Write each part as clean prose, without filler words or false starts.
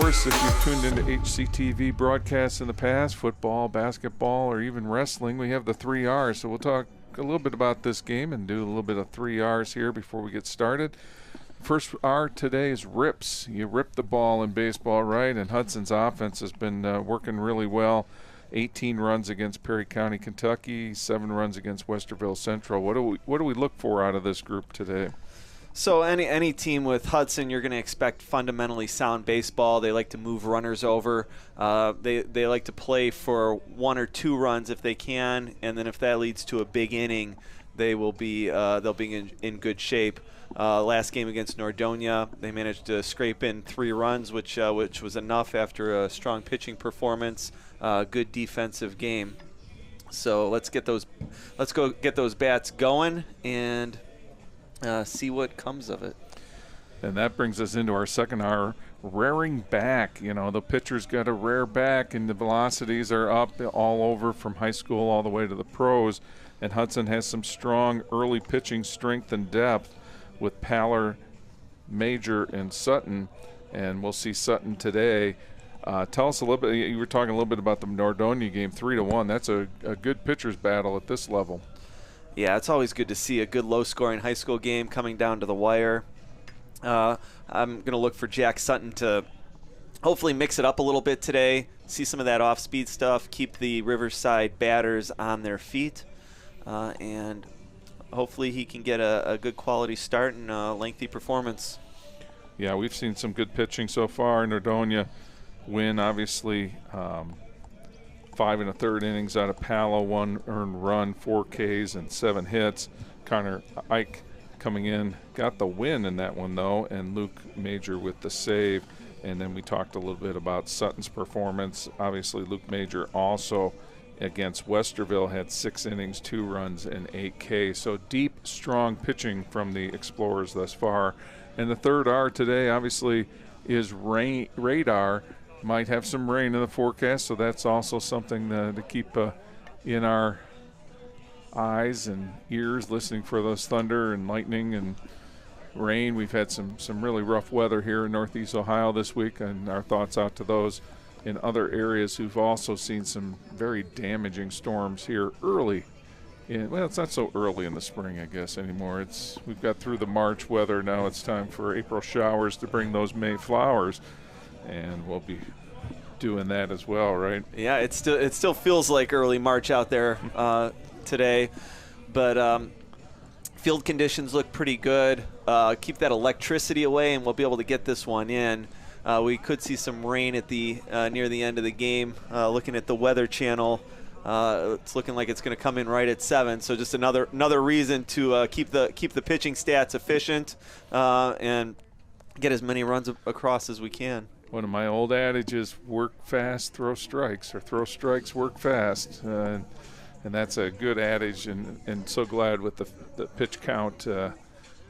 course, if you've tuned into HCTV broadcasts in the past, football, basketball, or even wrestling, we have the 3 R's. So we'll talk a little bit about this game and do a little bit of 3 R's here before we get started. First R today is rips. You rip the ball in baseball, right? And Hudson's offense has been working really well. 18 runs against Perry County, Kentucky, 7 runs against Westerville Central. What do we look for out of this group today? So any team with Hudson, you're going to expect fundamentally sound baseball. They like to move runners over. They like to play for 1 or 2 runs if they can, and then if that leads to a big inning, they'll be in good shape. Last game against Nordonia, they managed to scrape in 3 runs, which was enough after a strong pitching performance. Good defensive game. So let's go get those bats going and see what comes of it. And that brings us into our second R, rearing back. You know, the pitcher's got to rear back, and the velocities are up all over from high school all the way to the pros. And Hudson has some strong early pitching strength and depth with Paller, Major, and Sutton. And we'll see Sutton today. Tell us a little bit. You were talking a little bit about the Nordonia game, 3-1. That's a good pitcher's battle at this level. Yeah, it's always good to see a good low-scoring high school game coming down to the wire. I'm going to look for Jack Sutton to hopefully mix it up a little bit today, see some of that off-speed stuff, keep the Riverside batters on their feet, and hopefully he can get a good quality start and a lengthy performance. Yeah, we've seen some good pitching so far. Nordonia win, obviously, 5 1/3 innings out of Palo, 1 earned run, 4 Ks, and 7 hits. Connor Ike coming in, got the win in that one, though, and Luke Major with the save. And then we talked a little bit about Sutton's performance. Obviously, Luke Major also against Westerville had 6 innings, 2 runs, and 8 Ks. So deep, strong pitching from the Explorers thus far. And the third R today, obviously, is radar. Might have some rain in the forecast, so that's also something to keep in our eyes and ears, listening for those thunder and lightning and rain. We've had some really rough weather here in Northeast Ohio this week, and our thoughts out to those in other areas who've also seen some very damaging storms here early. Well, it's not so early in the spring, I guess, anymore. We've got through the March weather. Now it's time for April showers to bring those May flowers. And we'll be doing that as well, right? Yeah, it still feels like early March out there today, but field conditions look pretty good. Keep that electricity away, and we'll be able to get this one in. We could see some rain at the near the end of the game. Looking at the Weather Channel, it's looking like it's going to come in right at 7. So just another reason to keep the pitching stats efficient and get as many runs across as we can. One of my old adages, work fast, throw strikes, or throw strikes, work fast. And that's a good adage, and so glad with the pitch count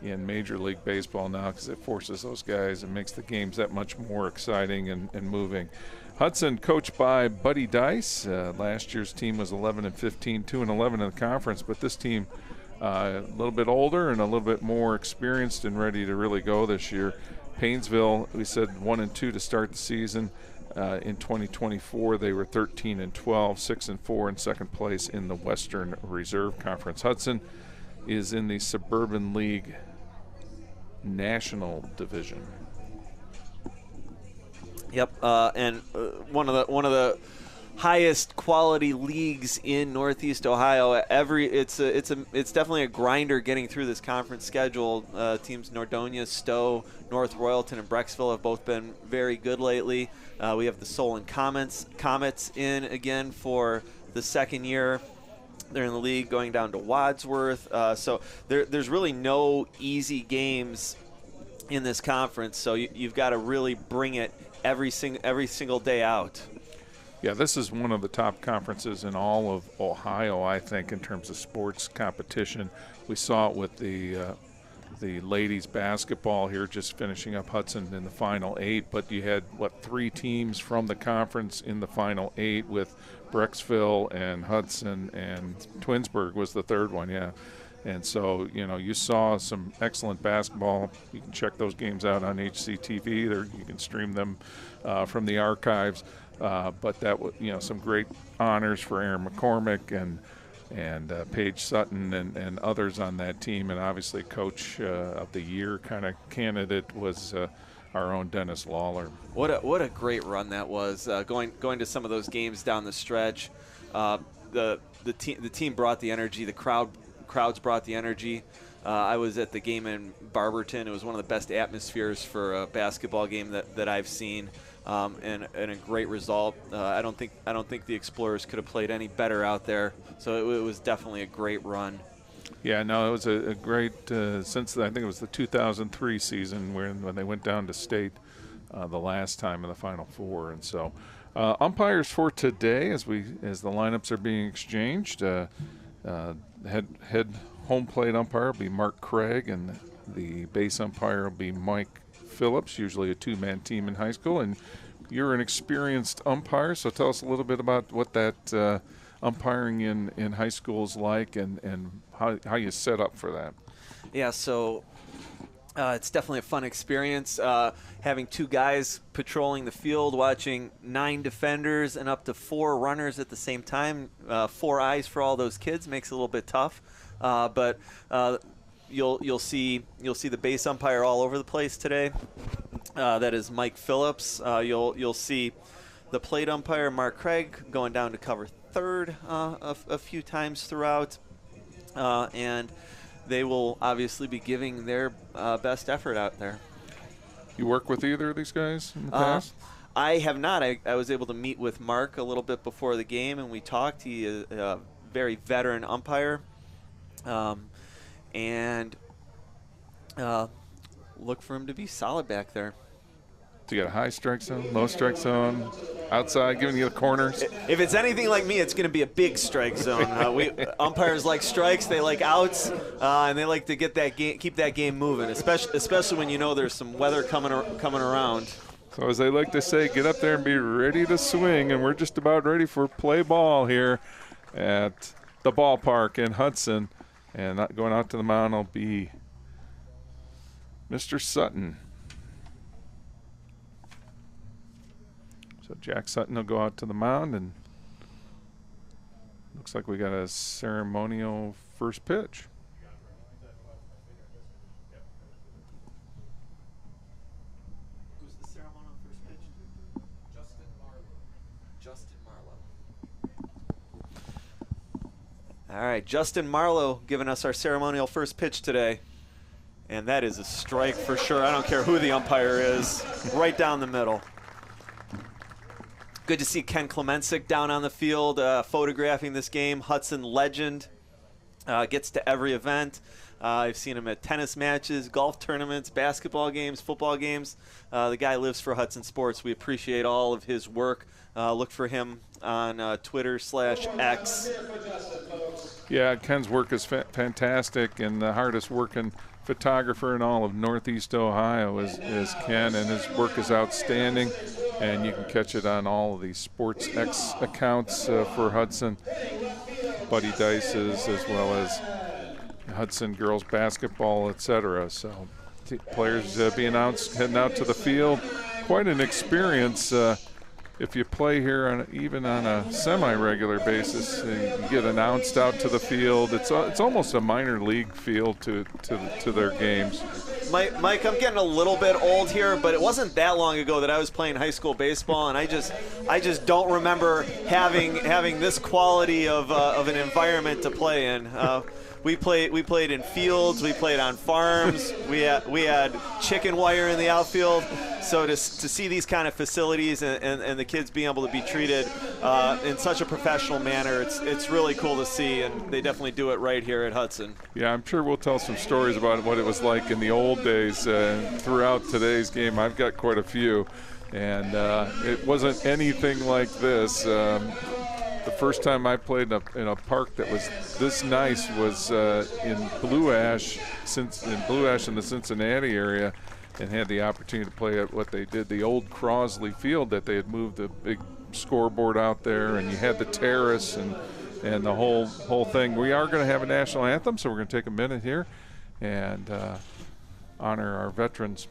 in Major League Baseball now, because it forces those guys and makes the games that much more exciting and moving. Hudson, coached by Buddy Dice. Last year's team was 11-15, 2-11 in the conference, but this team a little bit older and a little bit more experienced and ready to really go this year. Painesville, we said 1-2 to start the season. In 2024, they were 13-12, 6-4 in second place in the Western Reserve Conference. Hudson is in the Suburban League National Division. Yep, and one of the highest quality leagues in Northeast Ohio. It's definitely a grinder getting through this conference schedule. Teams Nordonia, Stowe, North Royalton, and Brecksville have both been very good lately. We have the Solon Comets in again for the second year. They're in the league, going down to Wadsworth. So there's really no easy games in this conference. So you've got to really bring it every single day out. Yeah, this is one of the top conferences in all of Ohio, I think, in terms of sports competition. We saw it with the ladies basketball here, just finishing up Hudson in the final 8. But you had, 3 teams from the conference in the final 8 with Brecksville and Hudson, and Twinsburg was the third one, yeah. And so, you saw some excellent basketball. You can check those games out on HCTV, or you can stream them from the archives. But that was, some great honors for Aaron McCormick and Paige Sutton and others on that team. And obviously Coach of the Year kind of candidate was our own Dennis Lawler. What a great run that was, going to some of those games down the stretch. The team brought the energy. The crowds brought the energy. I was at the game in Barberton. It was one of the best atmospheres for a basketball game that I've seen, and a great result. I don't think the Explorers could have played any better out there. So it was definitely a great run. Yeah, no, it was a great since I think it was the 2003 season when they went down to state the last time in the Final Four. And so umpires for today, as the lineups are being exchanged, head home plate umpire will be Mark Craig, and the base umpire will be Mike Phillips, usually a two-man team in high school. And you're an experienced umpire, so tell us a little bit about what that umpiring in high school is like, and how you set up for that. Yeah, so it's definitely a fun experience, having two guys patrolling the field, watching 9 defenders and up to 4 runners at the same time. 4 eyes for all those kids makes it a little bit tough, but you'll see the base umpire all over the place today. That is Mike Phillips. You'll see the plate umpire Mark Craig going down to cover third a few times throughout, and they will obviously be giving their best effort out there. You work with either of these guys in the past? I have not. I was able to meet with Mark a little bit before the game, and we talked. He is a very veteran umpire, and look for him to be solid back there. So you got a high strike zone, low strike zone, outside, giving you the corners. If it's anything like me, it's going to be a big strike zone. We umpires like strikes, they like outs, and they like to get that game, keep that game moving, especially when there's some weather coming around. So as they like to say, get up there and be ready to swing, and we're just about ready for play ball here at the ballpark in Hudson. And going out to the mound will be Mr. Sutton. So Jack Sutton will go out to the mound, and looks like we got a ceremonial first pitch. Who's the ceremonial first pitch? Justin Marlowe. All right, Justin Marlowe giving us our ceremonial first pitch today. And that is a strike for sure. I don't care who the umpire is. Right down the middle. Good to see Ken Klemensick down on the field photographing this game. Hudson legend, gets to every event. I've seen him at tennis matches, golf tournaments, basketball games, football games. The guy lives for Hudson sports. We appreciate all of his work. Look for him on Twitter/X. Yeah, Ken's work is fantastic, and the hardest working photographer in all of Northeast Ohio is Ken, and his work is outstanding. And you can catch it on all of the Sports X accounts for Hudson, Buddy Dice's, as well as Hudson girls basketball, etc. So players being heading out to the field, quite an experience. If you play here even on a semi-regular basis, you get announced out to the field. It's almost a minor league feel to their games. Mike, I'm getting a little bit old here, but it wasn't that long ago that I was playing high school baseball, and I just don't remember having this quality of an environment to play in. We played in fields, we played on farms, we had chicken wire in the outfield. So to see these kind of facilities and the kids being able to be treated in such a professional manner, it's really cool to see, and they definitely do it right here at Hudson. Yeah, I'm sure we'll tell some stories about what it was like in the old days throughout today's game. I've got quite a few, and it wasn't anything like this. The first time I played in a park that was this nice was in Blue Ash in the Cincinnati area, and had the opportunity to play at what they did, the old Crosley Field that they had moved the big scoreboard out there, and you had the terrace, and and the whole thing. We are going to have a national anthem, so we're going to take a minute here and honor our veterans.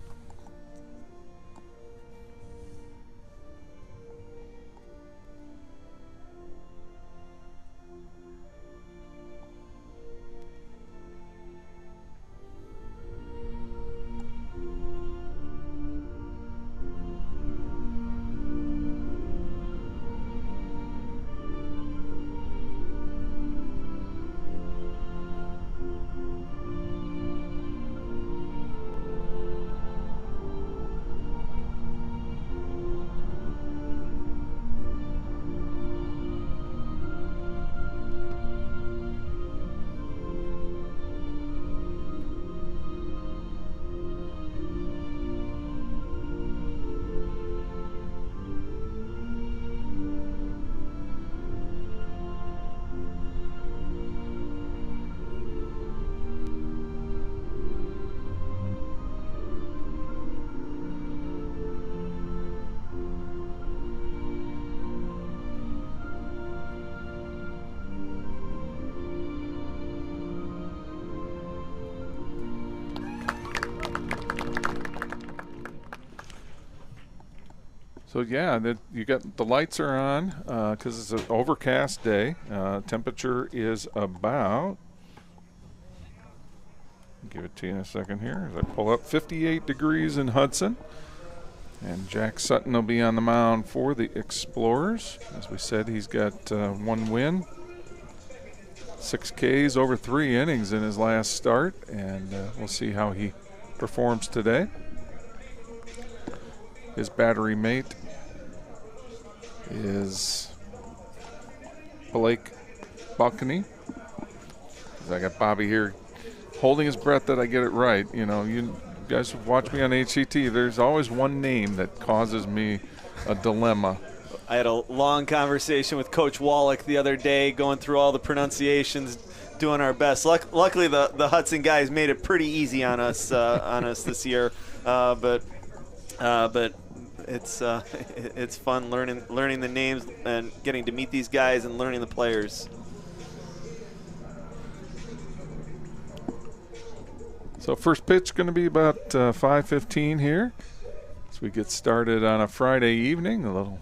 So yeah, you got the lights are on because it's an overcast day. Temperature is about, give it to you in a second here as I pull up, 58 degrees in Hudson. And Jack Sutton will be on the mound for the Explorers. As we said, he's got 1 win, 6 Ks over 3 innings in his last start, and we'll see how he performs today. His battery mate is Blake Balcony. I got Bobby here holding his breath that I get it right. You know, you guys who watch me on HCT, there's always one name that causes me a dilemma. I had a long conversation with Coach Wallach the other day, going through all the pronunciations, doing our best. Luckily, the Hudson guys made it pretty easy on us this year, but it's fun learning the names and getting to meet these guys and learning the players. So first pitch going to be about 5:15 here as we get started on a Friday evening, a little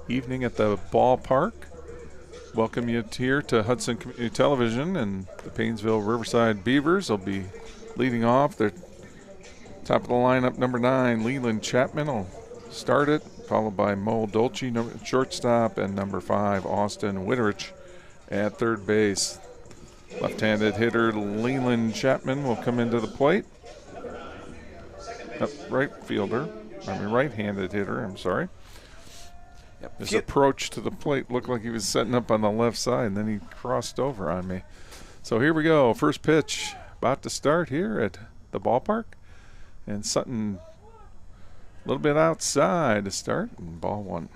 evening at the ballpark. Welcome you here to Hudson Community Television, and the Painesville Riverside Beavers will be leading off. They're top of the lineup, number 9, Leland Chapman will start it, followed by Mo Dolce, shortstop, and number 5, Austin Witterich at third base. Left-handed hitter Leland Chapman will come into the plate. Right-handed hitter, I'm sorry. Yep. His approach to the plate looked like he was setting up on the left side, and then he crossed over on me. So here we go. First pitch about to start here at the ballpark. And Sutton a little bit outside to start, and ball 1.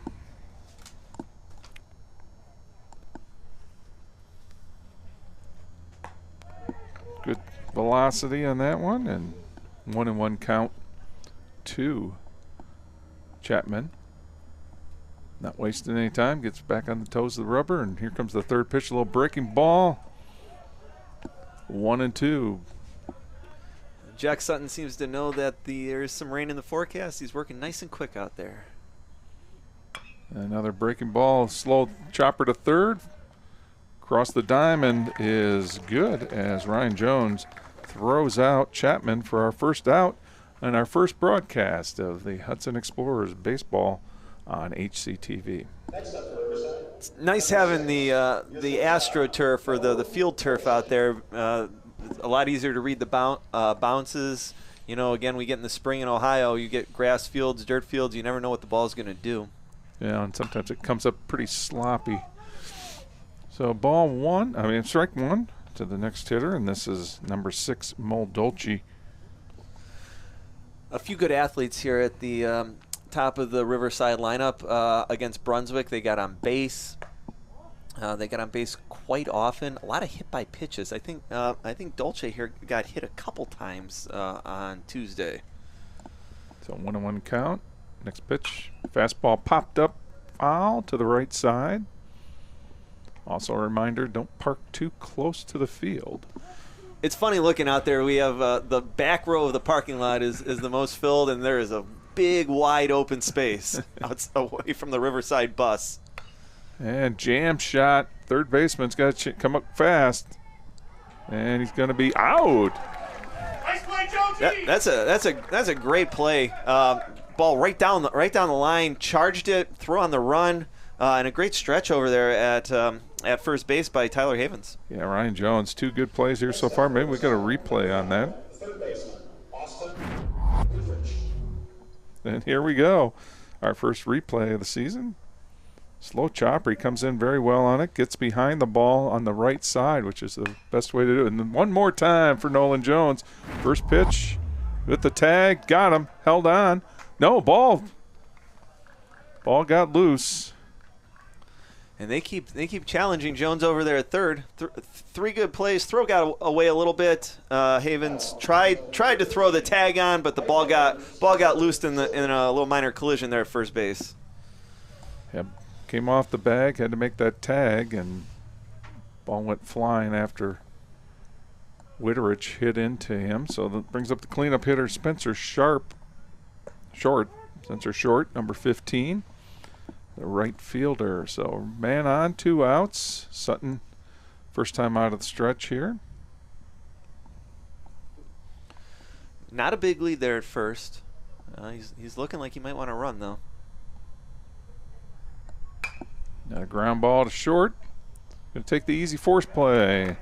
Good velocity on that one, and 1-1 count to Chapman. Not wasting any time, gets back on the toes of the rubber, and here comes the third pitch, a little breaking ball. 1-2. Jack Sutton seems to know that there's some rain in the forecast. He's working nice and quick out there. Another breaking ball, slow chopper to third. Cross the diamond is good as Ryan Jones throws out Chapman for our first out and our first broadcast of the Hudson Explorers baseball on HCTV. It's nice having the AstroTurf or the field turf out there. A lot easier to read the bounces. You know, again, we get in the spring in Ohio, you get grass fields, dirt fields. You never know what the ball's going to do. Yeah, and sometimes it comes up pretty sloppy. So strike 1 to the next hitter, and this is number 6, Mo Dolce. A few good athletes here at the top of the Riverside lineup against Brunswick. They got on base. They got on base quite often. A lot of hit by pitches. I think Dolce here got hit a couple times on Tuesday. So 1-1 count. Next pitch, fastball popped up, foul to the right side. Also a reminder, don't park too close to the field. It's funny looking out there. We have the back row of the parking lot is the most filled, and there is a big, wide open space away from the Riverside bus. And jam shot. Third baseman's got to come up fast. And he's going to be out. Nice play, Jonesy. That's a great play. Ball right down the line, charged it, threw on the run, and a great stretch over there at first base by Tyler Havens. Yeah, Ryan Jones, 2 good plays here so far. Maybe we got a replay on that. And here we go. Our first replay of the season. Slow chopper. He comes in very well on it. Gets behind the ball on the right side, which is the best way to do it. And then one more time for Nolan Jones. First pitch with the tag. Got him. Held on. No, ball. Ball got loose. And they keep challenging Jones over there at third. 3 good plays. Throw got away a little bit. Havens tried to throw the tag on, but the ball got loosed in a little minor collision there at first base. Yep. Came off the bag, had to make that tag, and ball went flying after Witterich hit into him. So that brings up the cleanup hitter, Spencer Short, number 15, the right fielder. So man on, 2 outs. Sutton, first time out of the stretch here. Not a big lead there at first. He's looking like he might want to run, though. Now a ground ball to short. Going to take the easy force play.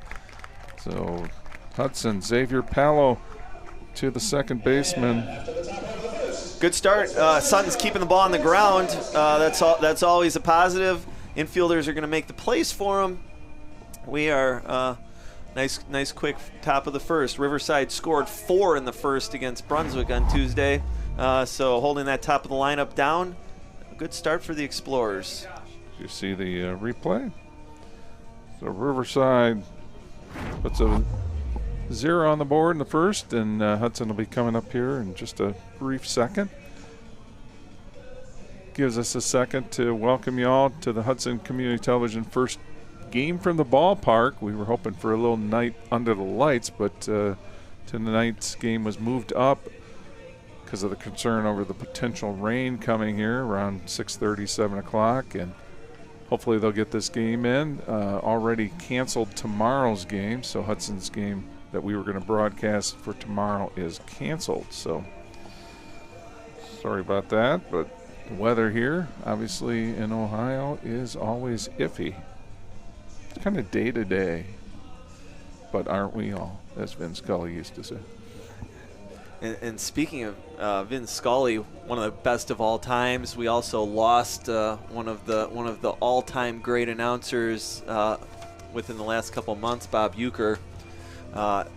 So Hudson, Xavier Palo to the second baseman. Good start. Sutton's keeping the ball on the ground. That's always a positive. Infielders are going to make the plays for him. We are nice quick top of the first. Riverside scored 4 in the first against Brunswick on Tuesday. So holding that top of the lineup down. A good start for the Explorers. You see the replay. So Riverside puts a 0 on the board in the first, and Hudson will be coming up here in just a brief second. Gives us a second to welcome you all to the Hudson Community Television first game from the ballpark. We were hoping for a little night under the lights, but tonight's game was moved up because of the concern over the potential rain coming here around 6:30, 7 o'clock, and hopefully they'll get this game in. Already canceled tomorrow's game, so Hudson's game that we were going to broadcast for tomorrow is canceled. So sorry about that, but the weather here, obviously in Ohio, is always iffy. It's kind of day to day, but aren't we all, as Vin Scully used to say. And speaking of Vin Scully, one of the best of all times, we also lost one of the all-time great announcers within the last couple months, Bob Uecker.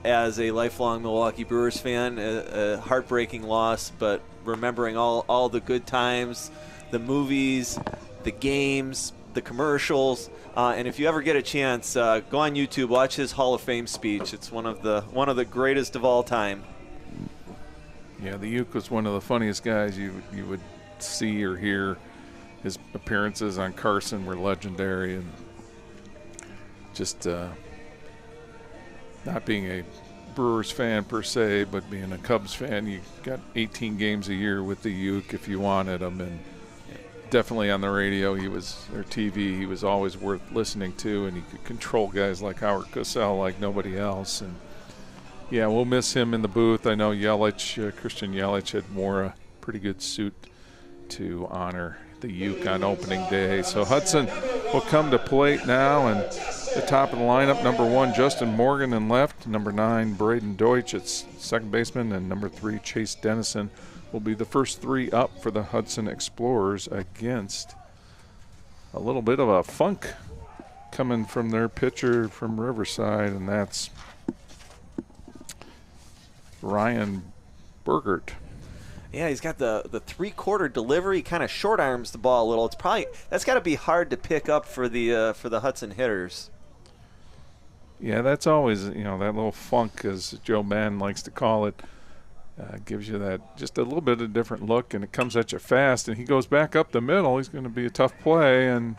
As a lifelong Milwaukee Brewers fan, a heartbreaking loss, but remembering all the good times, the movies, the games, the commercials, and if you ever get a chance, go on YouTube, watch his Hall of Fame speech. It's one of the greatest of all time. Yeah, the Uke was one of the funniest guys you would see or hear. His appearances on Carson were legendary, and just not being a Brewers fan per se, but being a Cubs fan, you got 18 games a year with the Uke if you wanted them, and definitely on the radio, or TV, he was always worth listening to, and he could control guys like Howard Cosell like nobody else. And yeah, we'll miss him in the booth. I know Yelich, Christian Yelich had wore a pretty good suit to honor the Uke on opening day. So Hudson will come to plate now, and the top of the lineup, number 1, Justin Morgan in left, number 9, Braden Deutsch at second baseman, and number 3, Chase Dennison will be the first 3 up for the Hudson Explorers against a little bit of a funk coming from their pitcher from Riverside, and that's Ryan Burgert. Yeah, he's got the 3/4 delivery, kind of short arms the ball a little. That's got to be hard to pick up for the Hudson hitters. Yeah, that's always, that little funk, as Joe Mann likes to call it, gives you that just a little bit of a different look, and it comes at you fast, and he goes back up the middle. He's going to be a tough play, and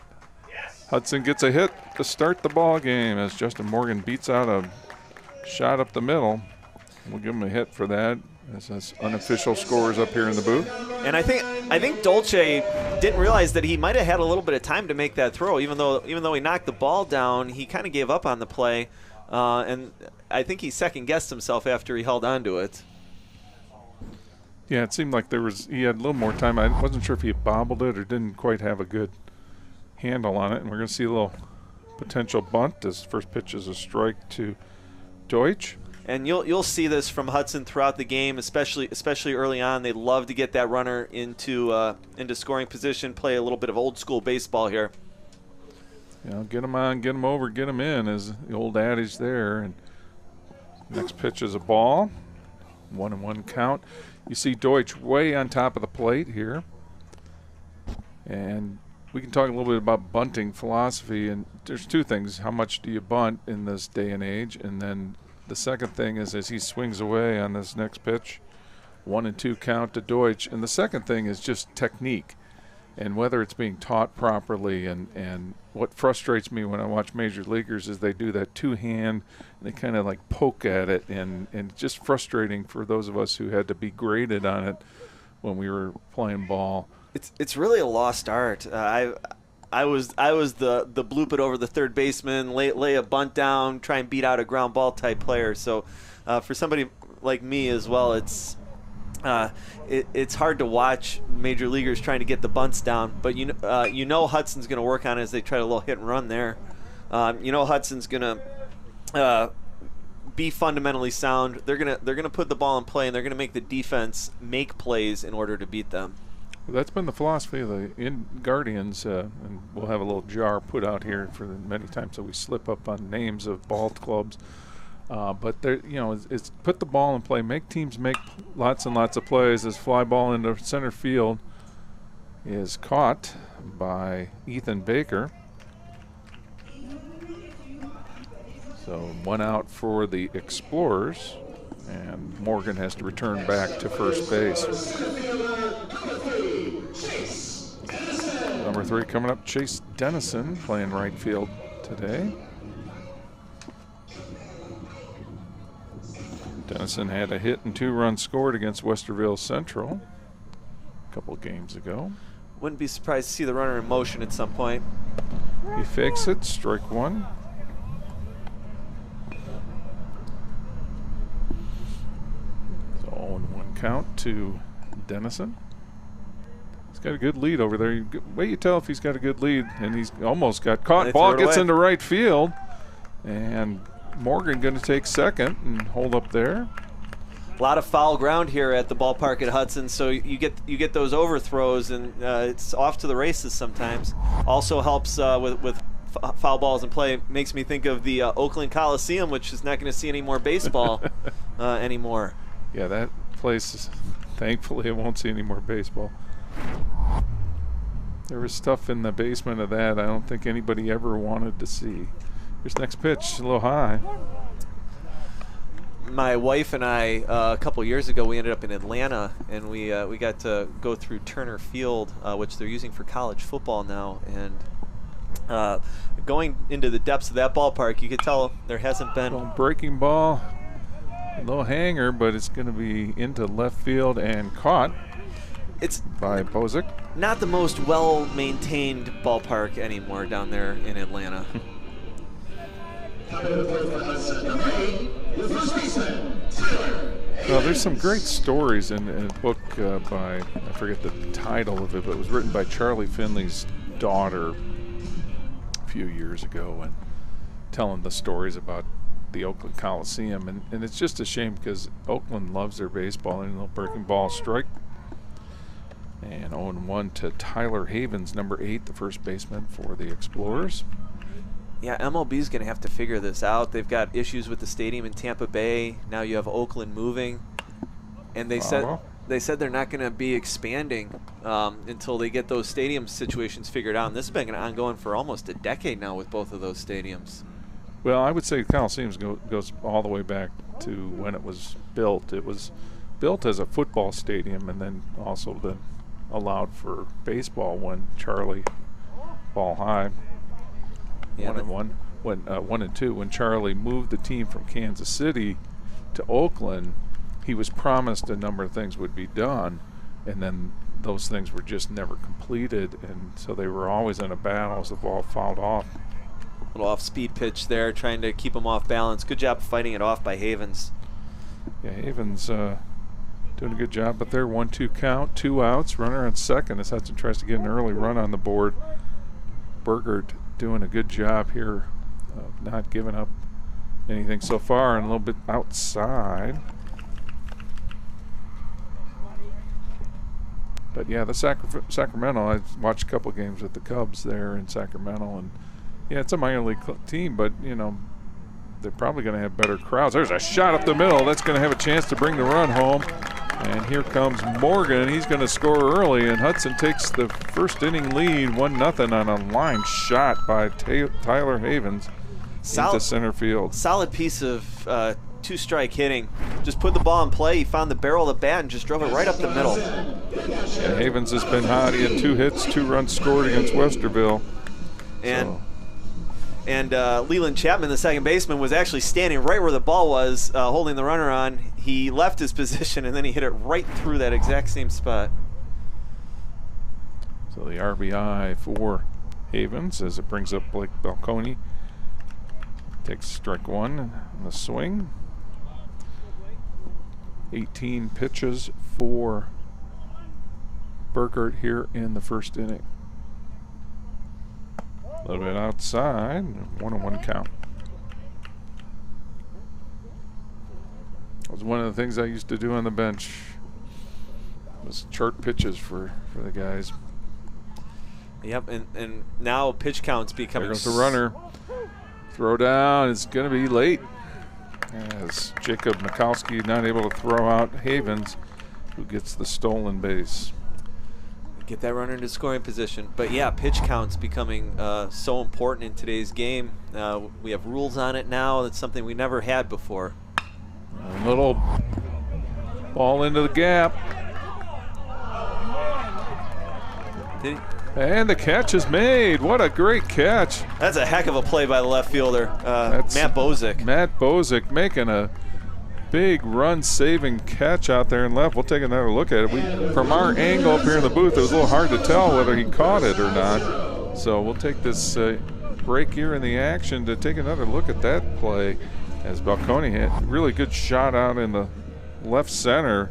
Hudson gets a hit to start the ball game as Justin Morgan beats out a shot up the middle. We'll give him a hit for that as his unofficial scores up here in the booth. And I think Dolce didn't realize that he might have had a little bit of time to make that throw. Even though he knocked the ball down, he kind of gave up on the play. And I think he second-guessed himself after he held on to it. Yeah, it seemed like he had a little more time. I wasn't sure if he bobbled it or didn't quite have a good handle on it. And we're going to see a little potential bunt as first pitch is a strike to Deutsch. And you'll see this from Hudson throughout the game, especially early on. They love to get that runner into scoring position, play a little bit of old school baseball here. Get him on, get him over, get him in is the old adage there. And next pitch is a ball, 1-1 count. You see Deutsch way on top of the plate here. And we can talk a little bit about bunting philosophy. And there's two things. How much do you bunt in this day and age? And then the second thing is as he swings away on this next pitch, 1-2 count to Deutsch. And the second thing is just technique and whether it's being taught properly. And what frustrates me when I watch major leaguers is they do that two-hand and they kind of like poke at it, and it's just frustrating for those of us who had to be graded on it when we were playing ball. It's really a lost art. I was the bloop it over the third baseman, lay a bunt down, try and beat out a ground ball type player. So for somebody like me as well, it's hard to watch major leaguers trying to get the bunts down. But you know Hudson's going to work on it as they try a little hit and run there. Hudson's going to be fundamentally sound. They're gonna put the ball in play, and they're gonna make the defense make plays in order to beat them. Well, that's been the philosophy of the Guardians, and we'll have a little jar put out here for the many times that we slip up on names of ball clubs. But it's put the ball in play, make teams make lots and lots of plays. This fly ball into center field is caught by Ethan Baker. So 1 out for the Explorers, and Morgan has to return back to first base. Number 3 coming up, Chase Dennison, playing right field today. Dennison had a hit and 2 runs scored against Westerville Central a couple games ago. Wouldn't be surprised to see the runner in motion at some point. He fakes it, strike 1. So 0-1 count to Dennison. He's got a good lead over there. Wait, you tell if he's got a good lead, and he's almost got caught. Ball gets into right field, and Morgan going to take second and hold up there. A lot of foul ground here at the ballpark at Hudson, so you get those overthrows, and it's off to the races sometimes. Also helps with foul balls in play. Makes me think of the Oakland Coliseum, which is not going to see any more baseball anymore. Yeah, that place, thankfully, it won't see any more baseball. There was stuff in the basement of that I don't think anybody ever wanted to see. Here's next pitch, a little high. My wife and I, a couple years ago, we ended up in Atlanta, and we got to go through Turner Field, which they're using for college football now. And going into the depths of that ballpark, you could tell there hasn't been... Well, breaking ball, a little hanger, but it's going to be into left field and caught. It's by Bozic. Not the most well-maintained ballpark anymore down there in Atlanta. Well, there's some great stories in a book by, I forget the title of it, but it was written by Charlie Finley's daughter a few years ago, and telling the stories about the Oakland Coliseum. And it's just a shame because Oakland loves their baseball, and they'll breaking ball strike. And 0-1 to Tyler Havens, number 8, the first baseman for the Explorers. Yeah, MLB's going to have to figure this out. They've got issues with the stadium in Tampa Bay. Now you have Oakland moving, and they said they're not going to be expanding until they get those stadium situations figured out. And this has been ongoing for almost a decade now with both of those stadiums. Well, I would say the Coliseum goes all the way back to when it was built. It was built as a football stadium, and then allowed for baseball when Charlie Ball High Yeah, 1-2. When Charlie moved the team from Kansas City to Oakland, he was promised a number of things would be done, and then those things were just never completed, and so they were always in a battle as the ball fouled off. Little off-speed pitch there, trying to keep him off balance. Good job fighting it off by Havens. Yeah, Havens doing a good job, but they're 1-2 count, 2 outs, runner on second as Hudson tries to get an early run on the board. Burgert doing a good job here of not giving up anything so far, and a little bit outside. But yeah, the Sacramento, I watched a couple games with the Cubs there in Sacramento, and yeah, it's a minor league team, but you know, they're probably going to have better crowds. There's a shot up the middle. That's going to have a chance to bring the run home. And here comes Morgan. He's going to score early, and Hudson takes the first inning lead, 1-0 on a line shot by Tyler Havens into center field. Solid piece of two-strike hitting. Just put the ball in play. He found the barrel of the bat and just drove it right up the middle. Yeah, Havens has been hot. He had 2 hits, 2 runs scored against Westerville. And Leland Chapman, the second baseman, was actually standing right where the ball was, holding the runner on. He left his position, and then he hit it right through that exact same spot. So the RBI for Havens as it brings up Blake Balconi. Takes strike 1 in the swing. 18 pitches for Burkert here in the first inning. A little bit outside, 1-1 count. That was one of the things I used to do on the bench, was chart pitches for the guys. Yep, and now pitch counts becoming. There goes the runner. Throw down is going to be late, as Jacob Mikowski not able to throw out Havens, who gets the stolen base. Get that runner into scoring position. But yeah, pitch counts becoming so important in today's game. We have rules on it now. That's something we never had before. A little ball into the gap. And the catch is made. What a great catch. That's a heck of a play by the left fielder, Matt Bozick. Matt Bozick making a big run-saving catch out there in left. We'll take another look at it. From our angle up here in the booth, it was a little hard to tell whether he caught it or not. So we'll take this break here in the action to take another look at that play, as Balconi hit a really good shot out in the left center.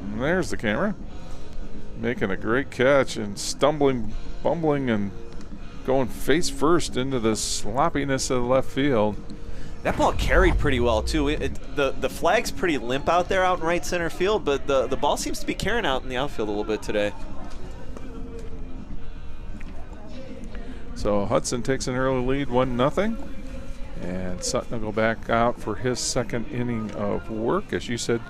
And there's the camera. Making a great catch and bumbling and going face first into the sloppiness of the left field. That ball carried pretty well, too. The flag's pretty limp out there out in right center field, but the ball seems to be carrying out in the outfield a little bit today. So Hudson takes an early lead, 1-0. And Sutton will go back out for his second inning of work. As you said,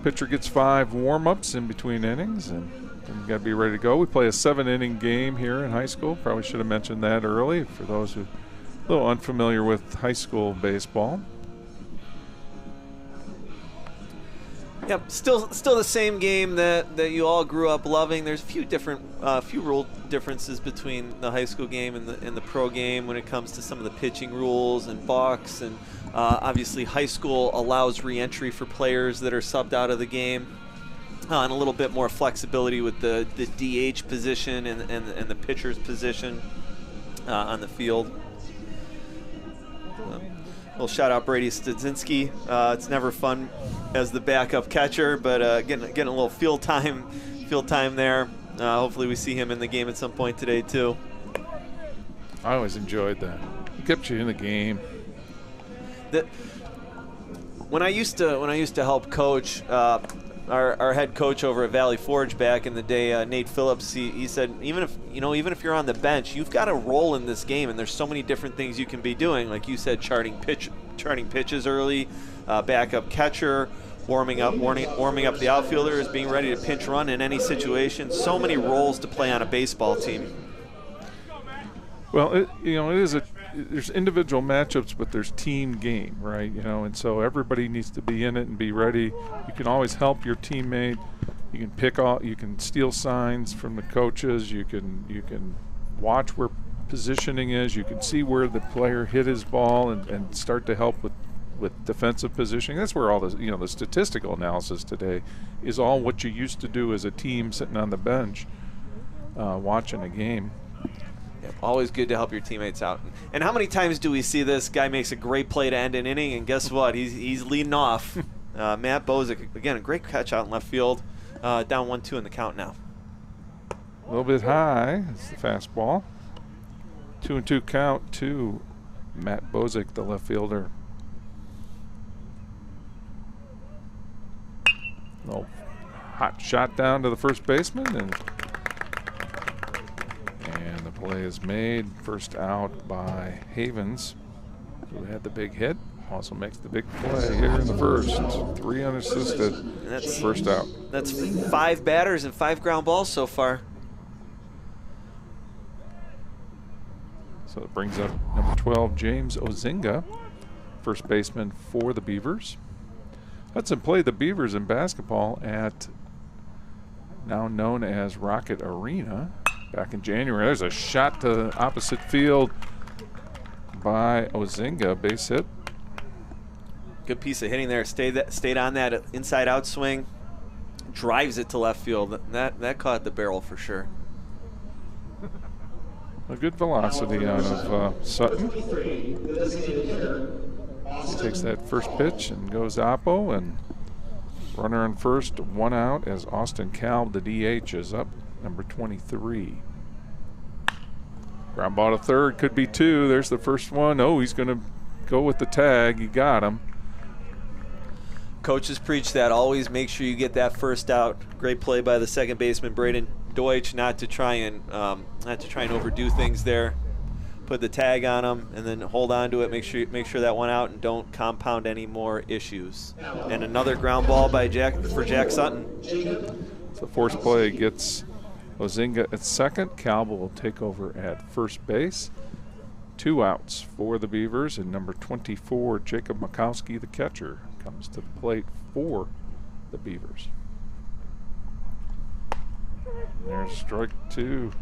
pitcher gets 5 warm-ups in between innings, and you got to be ready to go. We play a 7-inning game here in high school. Probably should have mentioned that early for those who a little unfamiliar with high school baseball. Yep, still the same game that you all grew up loving. There's a few different few rule differences between the high school game and the pro game when it comes to some of the pitching rules and balks, and obviously high school allows re-entry for players that are subbed out of the game, and a little bit more flexibility with the DH position and the pitcher's position on the field. We'll shout out Brady Studzinski. It's never fun as the backup catcher, but getting a little field time there. Hopefully we see him in the game at some point today too. I always enjoyed that. It kept you in the game. When I used to help coach, our head coach over at Valley Forge back in the day, Nate Phillips, he said even if you're on the bench, you've got a role in this game, and there's so many different things you can be doing. Like you said, charting pitches early, backup catcher, warming up the outfielders, being ready to pinch run in any situation. So many roles to play on a baseball team. Well, there's individual matchups, but there's team game, right? And so everybody needs to be in it and be ready. You can always help your teammate. You can you can steal signs from the coaches. You can watch where positioning is. You can see where the player hit his ball and start to help with defensive positioning. That's where all the the statistical analysis today is all what you used to do as a team sitting on the bench watching a game. Yep, always good to help your teammates out. And how many times do we see this guy makes a great play to end an inning, and guess what? He's leading off. Matt Bozick, again, a great catch out in left field. Down 1-2 in the count now. A little bit high. It's the fastball. 2-2 count to Matt Bozick, the left fielder. Little hot shot down to the first baseman, and the play is made. First out by Havens, who had the big hit. Also makes the big play here in the first. 3 unassisted. That's first out. That's 5 batters and 5 ground balls so far. So it brings up number 12, James Ozinga, first baseman for the Beavers. Hudson played the Beavers in basketball at now known as Rocket Arena back in January. There's a shot to opposite field by Ozinga, base hit. Good piece of hitting there. Stayed on that inside out swing. Drives it to left field. That caught the barrel for sure. A good velocity out of Sutton. He takes that first pitch and goes oppo, and runner on first, 1 out as Austin Kalb, the DH, is up, number 23. Ground ball to third, could be 2. There's the first one. Oh, he's going to go with the tag. He got him. Coaches preach that. Always make sure you get that first out. Great play by the second baseman, Braden Deutsch, not to try and overdo things there. Put the tag on him and then hold on to it. Make sure that went out and don't compound any more issues. And another ground ball by Jack Sutton. So force play gets Ozinga at second. Kalb will take over at first base. 2 outs for the Beavers, and number 24, Jacob Makowski, the catcher, comes to the plate for the Beavers. There's strike 2.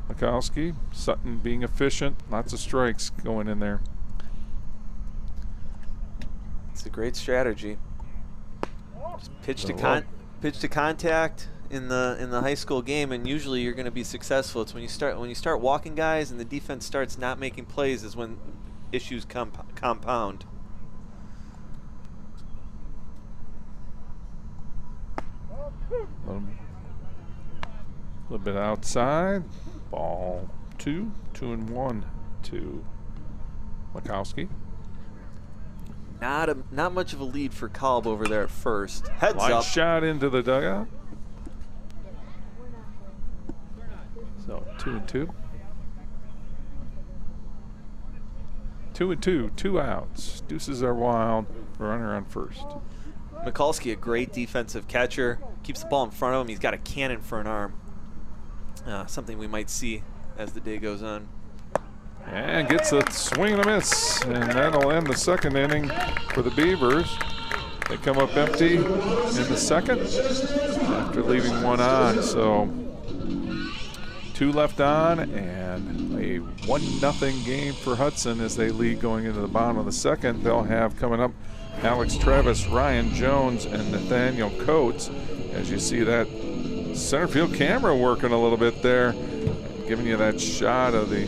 Makowski. Sutton being efficient. Lots of strikes going in there. It's a great strategy. Just pitch to contact in the high school game, and usually you're going to be successful. It's when you start walking guys and the defense starts not making plays is when issues compound. A little bit outside. Ball 2, 2-1 to Makowski. Not much of a lead for Kalb over there at first. Heads Line up. Shot into the dugout. So 2-2. 2-2, 2 outs. Deuces are wild. Runner on first. Mikulski, a great defensive catcher. Keeps the ball in front of him. He's got a cannon for an arm. Something we might see as the day goes on. And gets a swing and a miss. And that'll end the second inning for the Beavers. They come up empty in the second after leaving 1 on. So 2 left on, and a 1-0 game for Hudson as they lead going into the bottom of the second. They'll have coming up Alex Travis, Ryan Jones, and Nathaniel Coates. As you see that center field camera working a little bit there, giving you that shot of the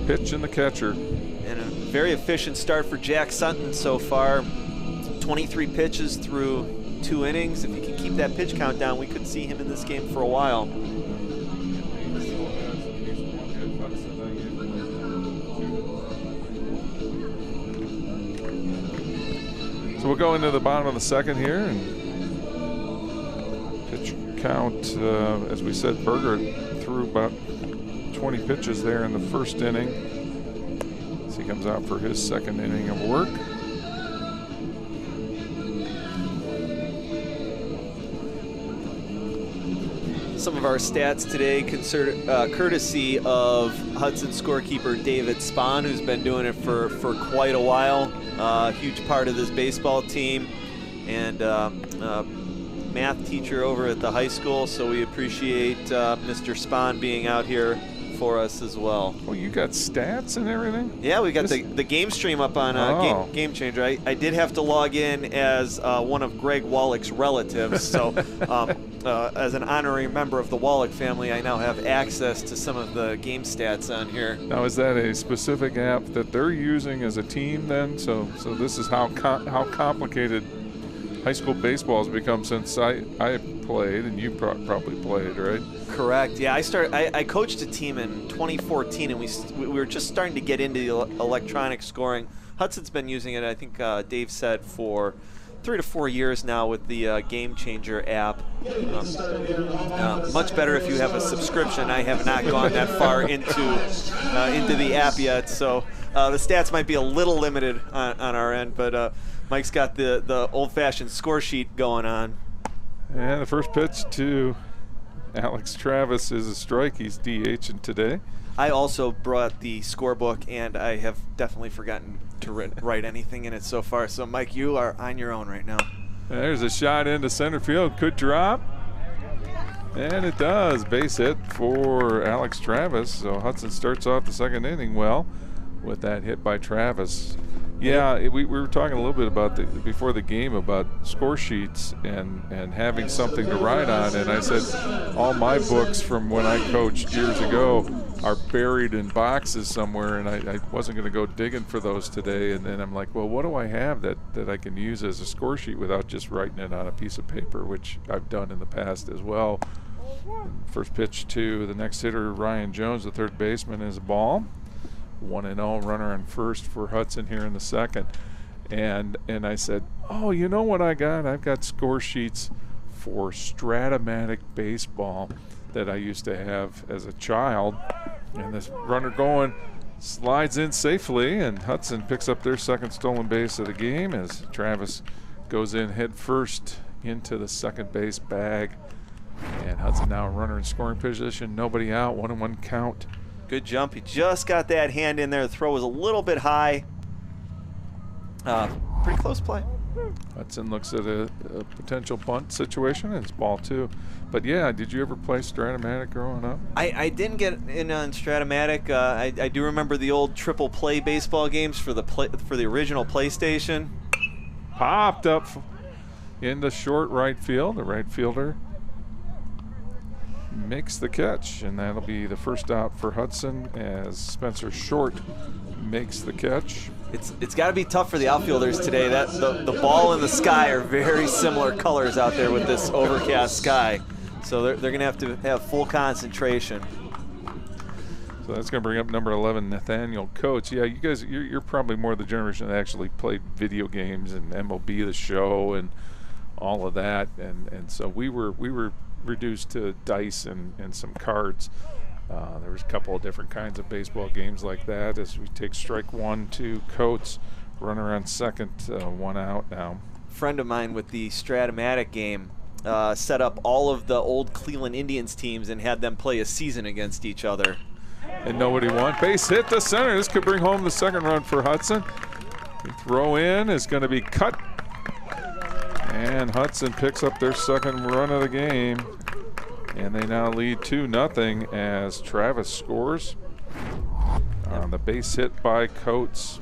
pitch and the catcher. And a very efficient start for Jack Sutton so far. 23 pitches through 2 innings. If he can keep that pitch count down, we could see him in this game for a while. So we'll go into the bottom of the second here, and pitch count, as we said, Berger threw about 20 pitches there in the first inning. As he comes out for his second inning of work. Some of our stats today courtesy of Hudson scorekeeper David Spahn, who's been doing it for quite a while. Huge part of this baseball team, and math teacher over at the high school, so we appreciate Mr. Spahn being out here for us as well. Well, you got stats and everything? Yeah, we got the game stream up on Game Changer. I did have to log in as one of Greg Wallach's relatives, so as an honorary member of the Wallach family, I now have access to some of the game stats on here. Now, is that a specific app that they're using as a team then? So this is how complicated high school baseball has become since I played, and you probably played, right? Correct. Yeah, I coached a team in 2014, and we were just starting to get into the electronic scoring. Hudson's been using it, I think Dave said, for 3 to 4 years now with the Game Changer app. Much better if you have a subscription. I have not gone that far into the app yet, so the stats might be a little limited on our end, but Mike's got the old-fashioned score sheet going on. And the first pitch to Alex Travis is a strike. He's DHing today. I also brought the scorebook, and I have definitely forgotten to write anything in it so far. So, Mike, you are on your own right now. There's a shot into center field. Could drop. And it does. Base hit for Alex Travis. So Hudson starts off the second inning well with that hit by Travis. Yeah, we were talking a little bit about before the game about score sheets and having something to write on. And I said all my books from when I coached years ago are buried in boxes somewhere, and I wasn't going to go digging for those today. And then I'm like, well, what do I have that I can use as a score sheet without just writing it on a piece of paper, which I've done in the past as well. First pitch to the next hitter, Ryan Jones, the third baseman, is a ball. 1-0, runner on first for Hudson here in the second. And I said, oh, you know what I got? I've got score sheets for Stratomatic baseball that I used to have as a child. And this runner going slides in safely, and Hudson picks up their second stolen base of the game as Travis goes in head first into the second base bag. And Hudson now a runner in scoring position, nobody out, 1-1 count. Good jump. He just got that hand in there. The throw was a little bit high. Pretty close play. Hudson looks at a potential bunt situation, and it's ball two. But yeah, did you ever play Stratomatic growing up? I didn't get in on Stratomatic. I do remember the old triple play baseball games for the original PlayStation. Popped up into short right field. The right fielder makes the catch, and that'll be the first out for Hudson as Spencer Short makes the catch. It's got to be tough for the outfielders today. That the ball and the sky are very similar colors out there with this overcast sky, so they're going to have full concentration. So that's going to bring up number 11, Nathaniel Coates. Yeah, you guys, you're probably more the generation that actually played video games and MLB The Show and all of that, and so we were reduced to dice and some cards. There was a couple of different kinds of baseball games like that. As we take strike one to Coates, runner on second, 1 out now. Friend of mine with the Stratomatic game set up all of the old Cleveland Indians teams and had them play a season against each other. And nobody won. Base hit to center. This could bring home the second run for Hudson. The throw in is going to be cut. And Hudson picks up their second run of the game. And they now lead 2-0 as Travis scores on the base hit by Coates.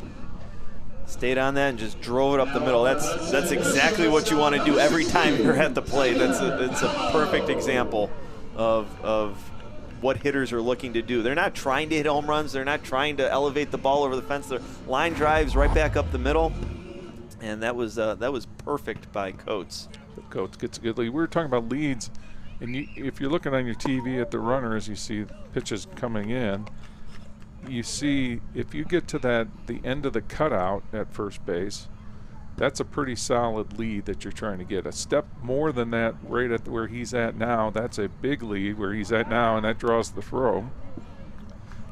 Stayed on that and just drove it up the middle. That's exactly what you want to do every time you're at the plate. It's a perfect example of what hitters are looking to do. They're not trying to hit home runs. They're not trying to elevate the ball over the fence. They're line drives right back up the middle. And that was perfect by Coates. Coates gets a good lead. We were talking about leads, and if you're looking on your TV at the runner as you see pitches coming in, you see if you get to the end of the cutout at first base, that's a pretty solid lead that you're trying to get. A step more than that right at where he's at now, that's a big lead where he's at now, and that draws the throw.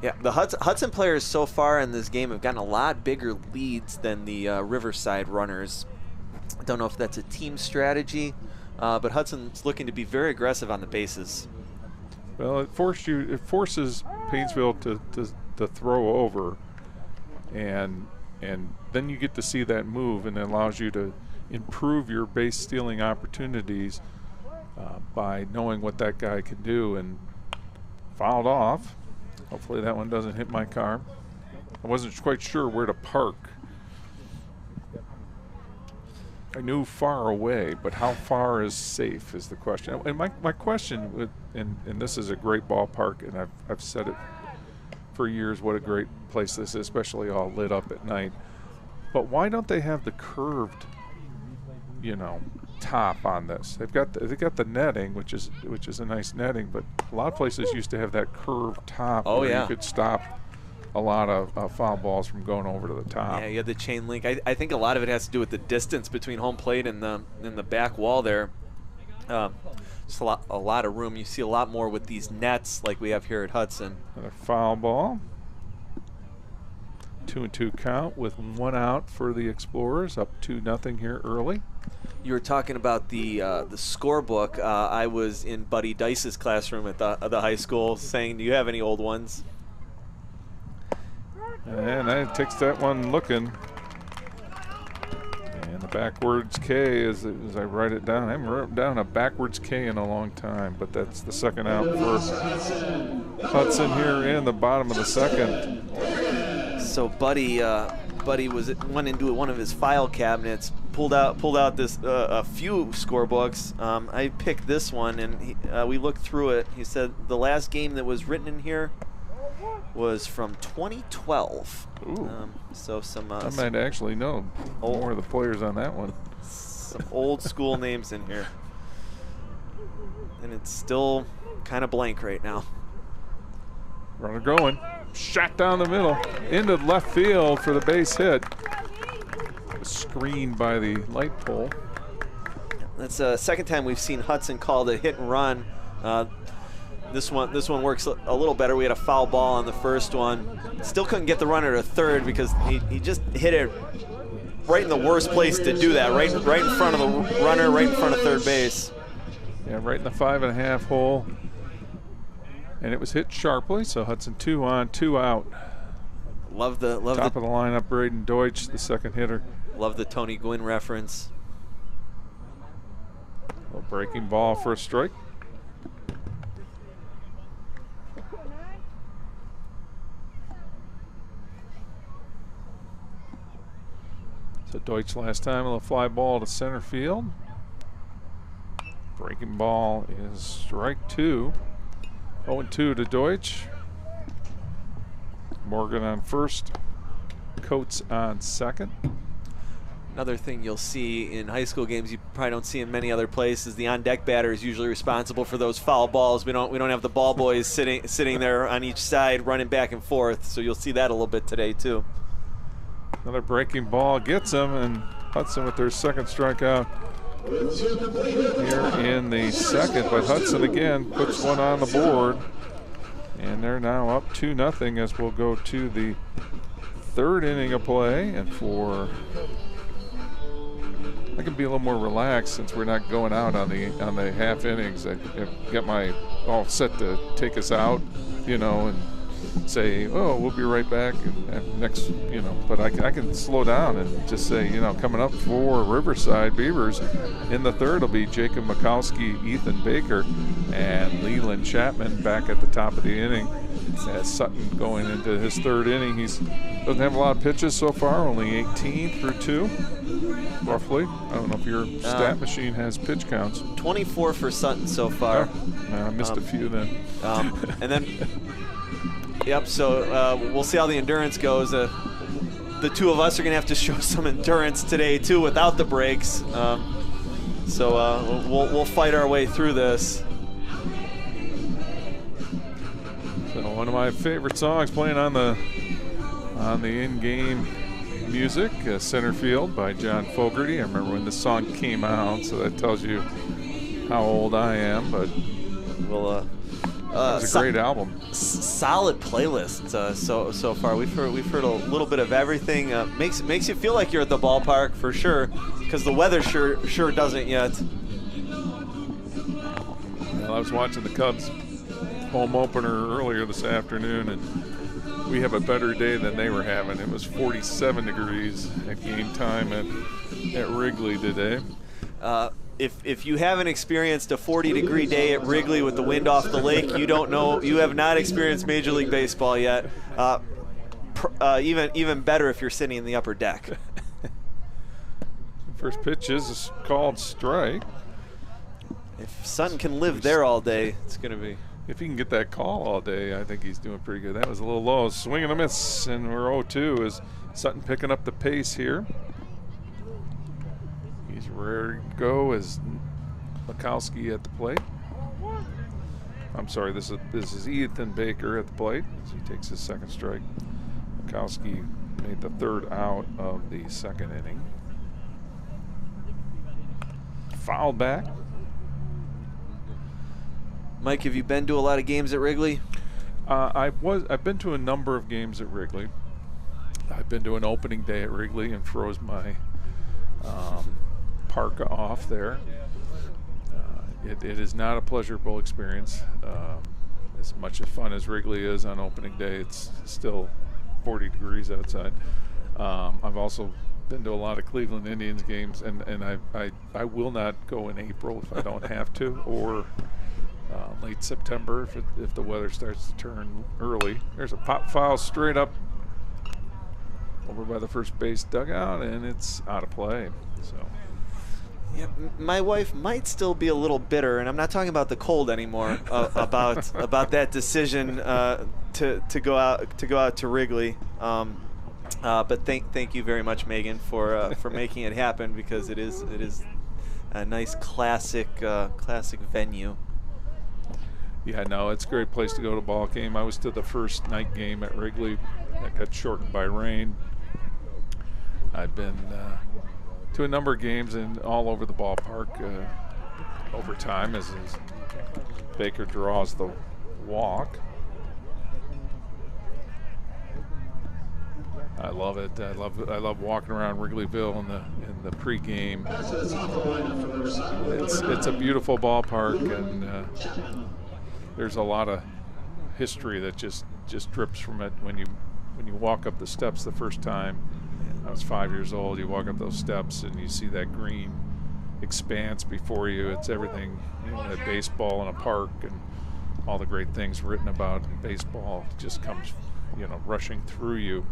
Yeah, the Hudson players so far in this game have gotten a lot bigger leads than the Riverside runners. I don't know if that's a team strategy, but Hudson's looking to be very aggressive on the bases. Well, it forces Painesville to throw over, and then you get to see that move, and it allows you to improve your base stealing opportunities by knowing what that guy can do, and fouled off. Hopefully that one doesn't hit my car. I wasn't quite sure where to park. I knew far away, but how far is safe is the question. And my question, and this is a great ballpark, and I've said it for years, what a great place this is, especially all lit up at night. But why don't they have the curved, top on this? They've got the netting, which is a nice netting, but a lot of places used to have that curved top where you could stop a lot of foul balls from going over to the top. Yeah, you had the chain link. I think a lot of it has to do with the distance between home plate and the back wall there. Just a lot of room. You see a lot more with these nets like we have here at Hudson. Another foul ball. 2-2 count with 1 out for the Explorers, up 2-0 here early. You were talking about the scorebook. I was in Buddy Dice's classroom at the high school saying, do you have any old ones? And it takes that one looking. And the backwards K, as I write it down, I haven't written down a backwards K in a long time, but that's the second out for Hudson here in the bottom of the second. So Buddy went into one of his file cabinets, pulled out this a few scorebooks. I picked this one, and we looked through it. He said the last game that was written in here was from 2012. Ooh. So some. I might actually know more of the players on that one. Some old school names in here, and it's still kind of blank right now. Runner going, shot down the middle, into left field for the base hit. Screened by the light pole. That's the second time we've seen Hudson called a hit and run. This one works a little better. We had a foul ball on the first one. Still couldn't get the runner to third because he just hit it right in the worst place to do that, right in front of the runner, right in front of third base. Yeah, right in the 5.5 hole. And it was hit sharply, so Hudson 2 on, 2 out. Top of the lineup, Braden Deutsch, the second hitter. Love the Tony Gwynn reference. A little breaking ball for a strike. So Deutsch last time, a little fly ball to center field. Breaking ball is strike 2. 0-2 to Deutsch. Morgan on first. Coates on second. Another thing you'll see in high school games you probably don't see in many other places, the on-deck batter is usually responsible for those foul balls. We don't have the ball boys sitting there on each side running back and forth, so you'll see that a little bit today too. Another breaking ball gets him, and Hudson with their second strikeout here in the second. But Hudson again puts one on the board, and they're now up 2-0 as we'll go to the third inning of play. And I can be a little more relaxed since we're not going out on the half innings. I get my all set to take us out, and say, oh, we'll be right back and next, but I can slow down and just say, coming up for Riverside Beavers in the third will be Jacob Mikowski, Ethan Baker, and Leland Chapman back at the top of the inning. As Sutton going into his third inning. He doesn't have a lot of pitches so far, only 18 through 2, roughly. I don't know if your stat machine has pitch counts. 24 for Sutton so far. I missed a few then. And then, yep, so we'll see how the endurance goes. The two of us are going to have to show some endurance today, too, without the breaks. So we'll fight our way through this. So one of my favorite songs playing on the in-game music, Center Field by John Fogerty. I remember when the song came out, so that tells you how old I am. But it's a great album. Solid playlist so far. We've heard a little bit of everything. Makes you feel like you're at the ballpark for sure, because the weather sure doesn't yet. Well, I was watching the Cubs home opener earlier this afternoon, and we have a better day than they were having. It was 47 degrees at game time at Wrigley today. if you haven't experienced a 40-degree day at Wrigley with the wind off the lake, you don't know. You have not experienced Major League Baseball yet. Even better if you're sitting in the upper deck. First pitch is called strike. If Sutton can live there all day, it's going to be. If he can get that call all day, I think he's doing pretty good. That was a little low. Swing and a miss, and we're 0-2. Is Sutton picking up the pace here? He's ready to go as Mikowski at the plate. I'm sorry, this is Ethan Baker at the plate as he takes his second strike. Mikowski made the third out of the second inning. Foul back. Mike, have you been to a lot of games at Wrigley? I've been to a number of games at Wrigley. I've been to an opening day at Wrigley and froze my parka off there. It is not a pleasurable experience. As much as fun as Wrigley is on opening day, it's still 40 degrees outside. I've also been to a lot of Cleveland Indians games, and I will not go in April if I don't have to, or late September if the weather starts to turn early. There's a pop foul straight up over by the first base dugout, and it's out of play. So. Yeah, my wife might still be a little bitter, and I'm not talking about the cold anymore. About that decision to go out to Wrigley. But thank you very much, Megan, for making it happen, because it is a nice classic venue. Yeah, no, it's a great place to go to a ball game. I was to the first night game at Wrigley that got shortened by rain. I've been to a number of games and all over the ballpark over time as Baker draws the walk. I love it. I love walking around Wrigleyville in the pregame. It's a beautiful ballpark, and there's a lot of history that just drips from it when you walk up the steps the first time. I was 5 years old. You walk up those steps and you see that green expanse before you. It's everything, a baseball in a park, and all the great things written about baseball just comes, rushing through you.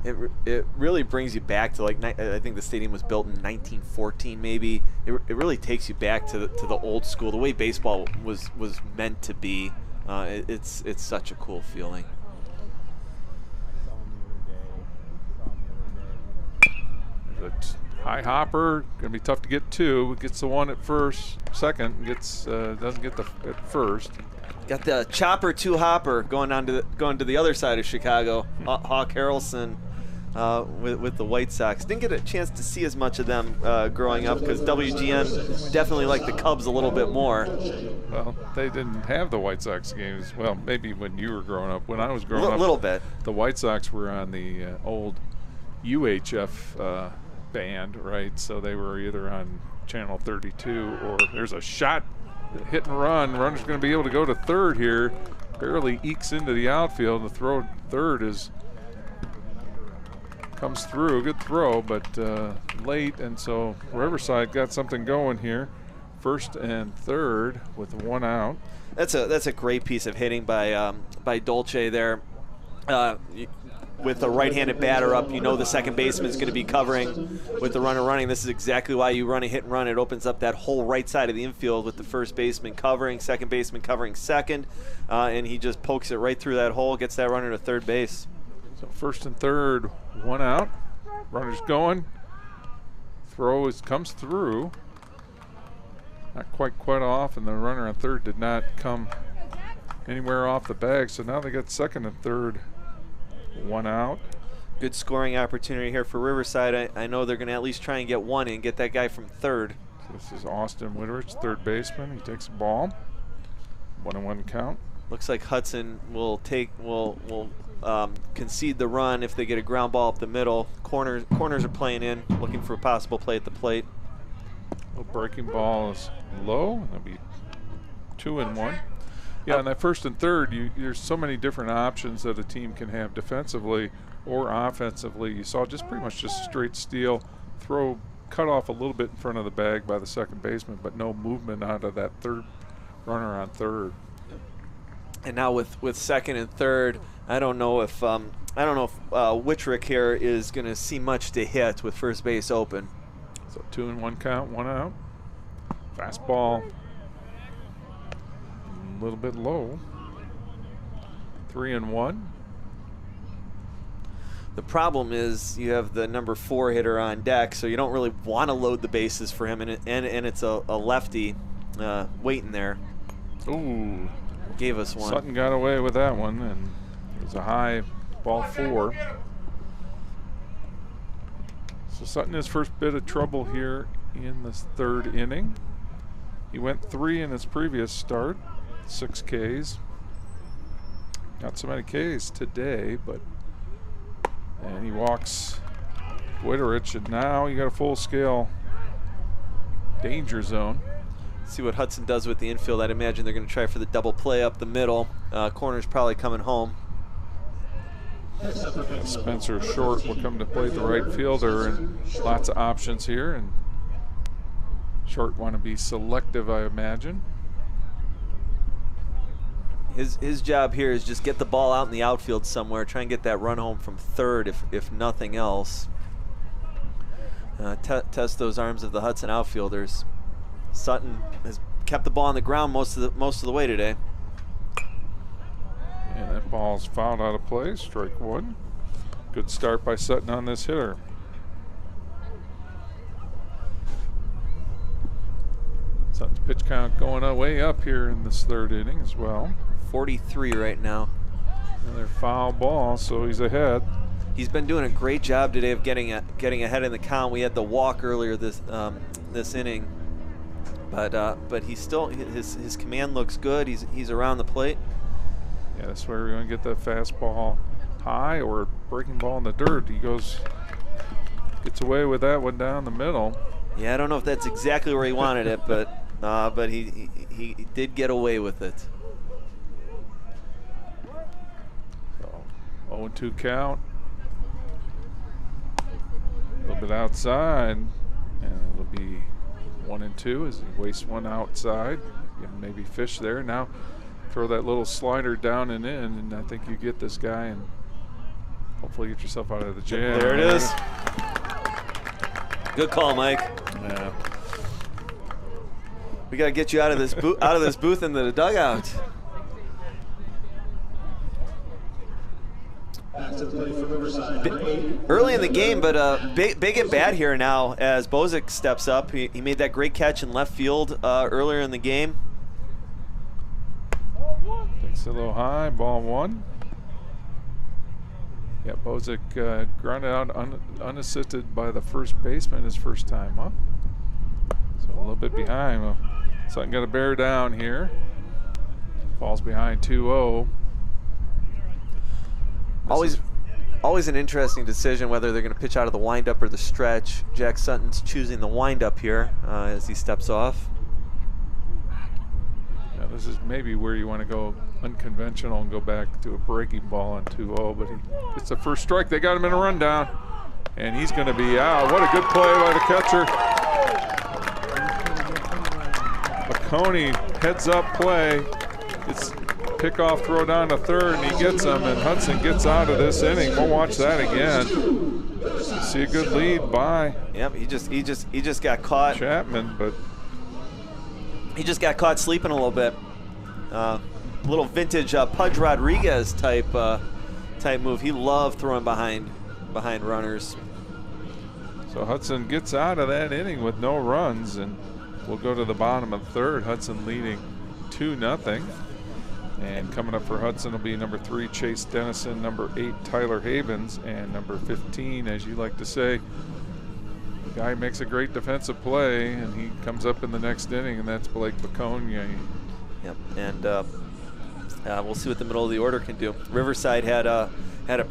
It really brings you back to, like, I think the stadium was built in 1914 maybe. It really takes you back to the old school, the way baseball was meant to be. It's such a cool feeling. There's a high hopper, gonna be tough to get to. Gets the one at second, doesn't get at first. Got the chopper 2 hopper going to the other side of Chicago. Hawk Harrelson with the White Sox. Didn't get a chance to see as much of them growing up, because WGN definitely liked the Cubs a little bit more. Well, they didn't have the White Sox games. Well, maybe when you were growing up. When I was growing up, a little bit. The White Sox were on the old UHF band, right? So they were either on channel 32, or there's a shot, hit and run. Runner's going to be able to go to third here. Barely ekes into the outfield. The throw third comes through. Good throw, but late, and so Riverside got something going here. First and third with one out. That's a great piece of hitting by Dolce there. With a right-handed batter up, the second baseman is going to be covering with the runner running. This is exactly why you run a hit and run. It opens up that whole right side of the infield with the first baseman covering, second baseman covering second, and he just pokes it right through that hole, gets that runner to third base. So first and third, one out. Runner's going. Throw comes through. Not quite off, and the runner on third did not come anywhere off the bag. So now they got second and third. One out. Good scoring opportunity here for Riverside. I know they're going to at least try and get one in, get that guy from third. So this is Austin Whitteridge, third baseman. He takes the ball. 1-1 count. Looks like Hudson will concede the run if they get a ground ball up the middle. Corners are playing in, looking for a possible play at the plate. The breaking ball is low. That'll be 2-1. Yeah, on that first and third, there's so many different options that a team can have defensively or offensively. You saw just pretty much just straight steal, throw cut off a little bit in front of the bag by the second baseman, but no movement out of that third runner on third. And now with second and third, I don't know if Wittrick here is going to see much to hit with first base open. So 2-1 count, 1 out. Fastball a little bit low. 3-1. The problem is you have the number 4 hitter on deck, so you don't really want to load the bases for him, and it's a lefty waiting there. Ooh. Gave us one. Sutton got away with that one, and it was a high ball 4. So Sutton his first bit of trouble here in this third inning. He went 3 in his previous start, 6 Ks. Not so many Ks today, and he walks Witterich, and now you got a full-scale danger zone. See what Hudson does with the infield. I'd imagine they're going to try for the double play up the middle. Corner's probably coming home. Spencer Short will come to play the right fielder, and lots of options here. And Short want to be selective, I imagine. His job here is just get the ball out in the outfield somewhere. Try and get that run home from third, if nothing else. Test those arms of the Hudson outfielders. Sutton has kept the ball on the ground most of the way today. And that ball's fouled out of play. Strike 1. Good start by Sutton on this hitter. Sutton's pitch count going way up here in this third inning as well. 43 right now. Another foul ball, so he's ahead. He's been doing a great job today of getting ahead in the count. We had the walk earlier this inning, but he's still his command looks good. He's around the plate. Yeah, that's where we're going to get that fastball high or breaking ball in the dirt. He gets away with that one down the middle. Yeah, I don't know if that's exactly where he wanted it, but he did get away with it. So 0-2 count. A little bit outside, and it'll be 1-2 as he wastes one outside. Maybe fish there. Now throw that little slider down and in, and I think you get this guy and hopefully get yourself out of the jam. There it is. Good call, Mike. Yeah. We got to get you out of this booth into the dugout. Early in the game, but big at bat here now as Bozic steps up. He made that great catch in left field earlier in the game. Takes it a little high, ball 1. Yeah, Bozic grounded out unassisted by the first baseman his first time up. So a little bit behind. Well, Sutton got to bear down here. Falls behind 2-0. Always an interesting decision whether they're going to pitch out of the windup or the stretch. Jack Sutton's choosing the windup here as he steps off. Yeah, this is maybe where you want to go unconventional and go back to a breaking ball on 2-0, but he gets the first strike. They got him in a rundown, and he's going to be out. What a good play by the catcher. McConey heads up play. It's pickoff throw down to third, and he gets him, and Hudson gets out of this inning. We'll watch that again. See a good lead by. Yep, he just got caught. Chapman, but he just got caught sleeping a little bit. A little vintage Pudge Rodriguez type move. He loved throwing behind runners. So Hudson gets out of that inning with no runs, and we'll go to the bottom of third. Hudson leading 2-0. And coming up for Hudson will be number 3, Chase Dennison, number 8, Tyler Havens, and number 15, as you like to say, the guy makes a great defensive play, and he comes up in the next inning, and that's Blake McConey. Yep, and we'll see what the middle of the order can do. Riverside had a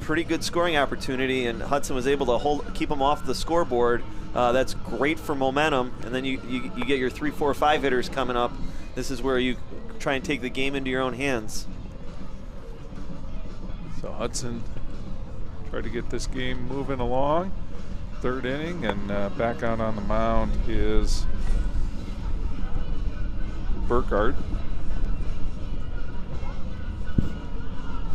pretty good scoring opportunity, and Hudson was able to keep them off the scoreboard. That's great for momentum, and then you get your 3, 4, 5 hitters coming up. This is where you try and take the game into your own hands. So Hudson tried to get this game moving along. third inning, and back out on the mound is Burkhardt.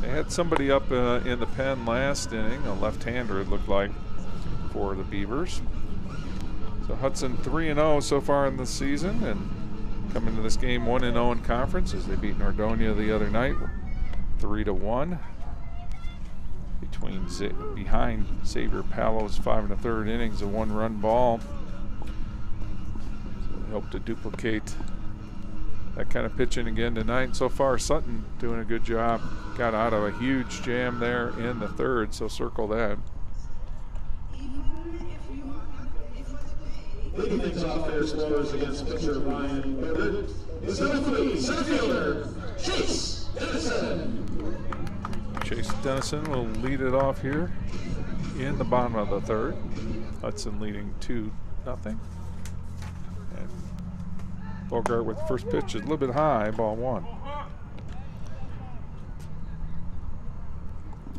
They had somebody up in the pen last inning, a left-hander it looked like, for the Beavers. So Hudson 3-0 so far in the season, and coming to this game 1-0 in conference as they beat Nordonia the other night, 3-1. Behind Xavier Palo's 5 1/3 innings, a 1-run ball. So they hope to duplicate that kind of pitching again tonight. So far, Sutton doing a good job. Got out of a huge jam there in the third, so circle that. Leading things off their scores against pitcher Ryan Burdett is number 3, center fielder, Chase Dennison. Chase Dennison will lead it off here in the bottom of the third. Hudson leading 2-0. And Bogart with the first pitch is a little bit high, ball 1.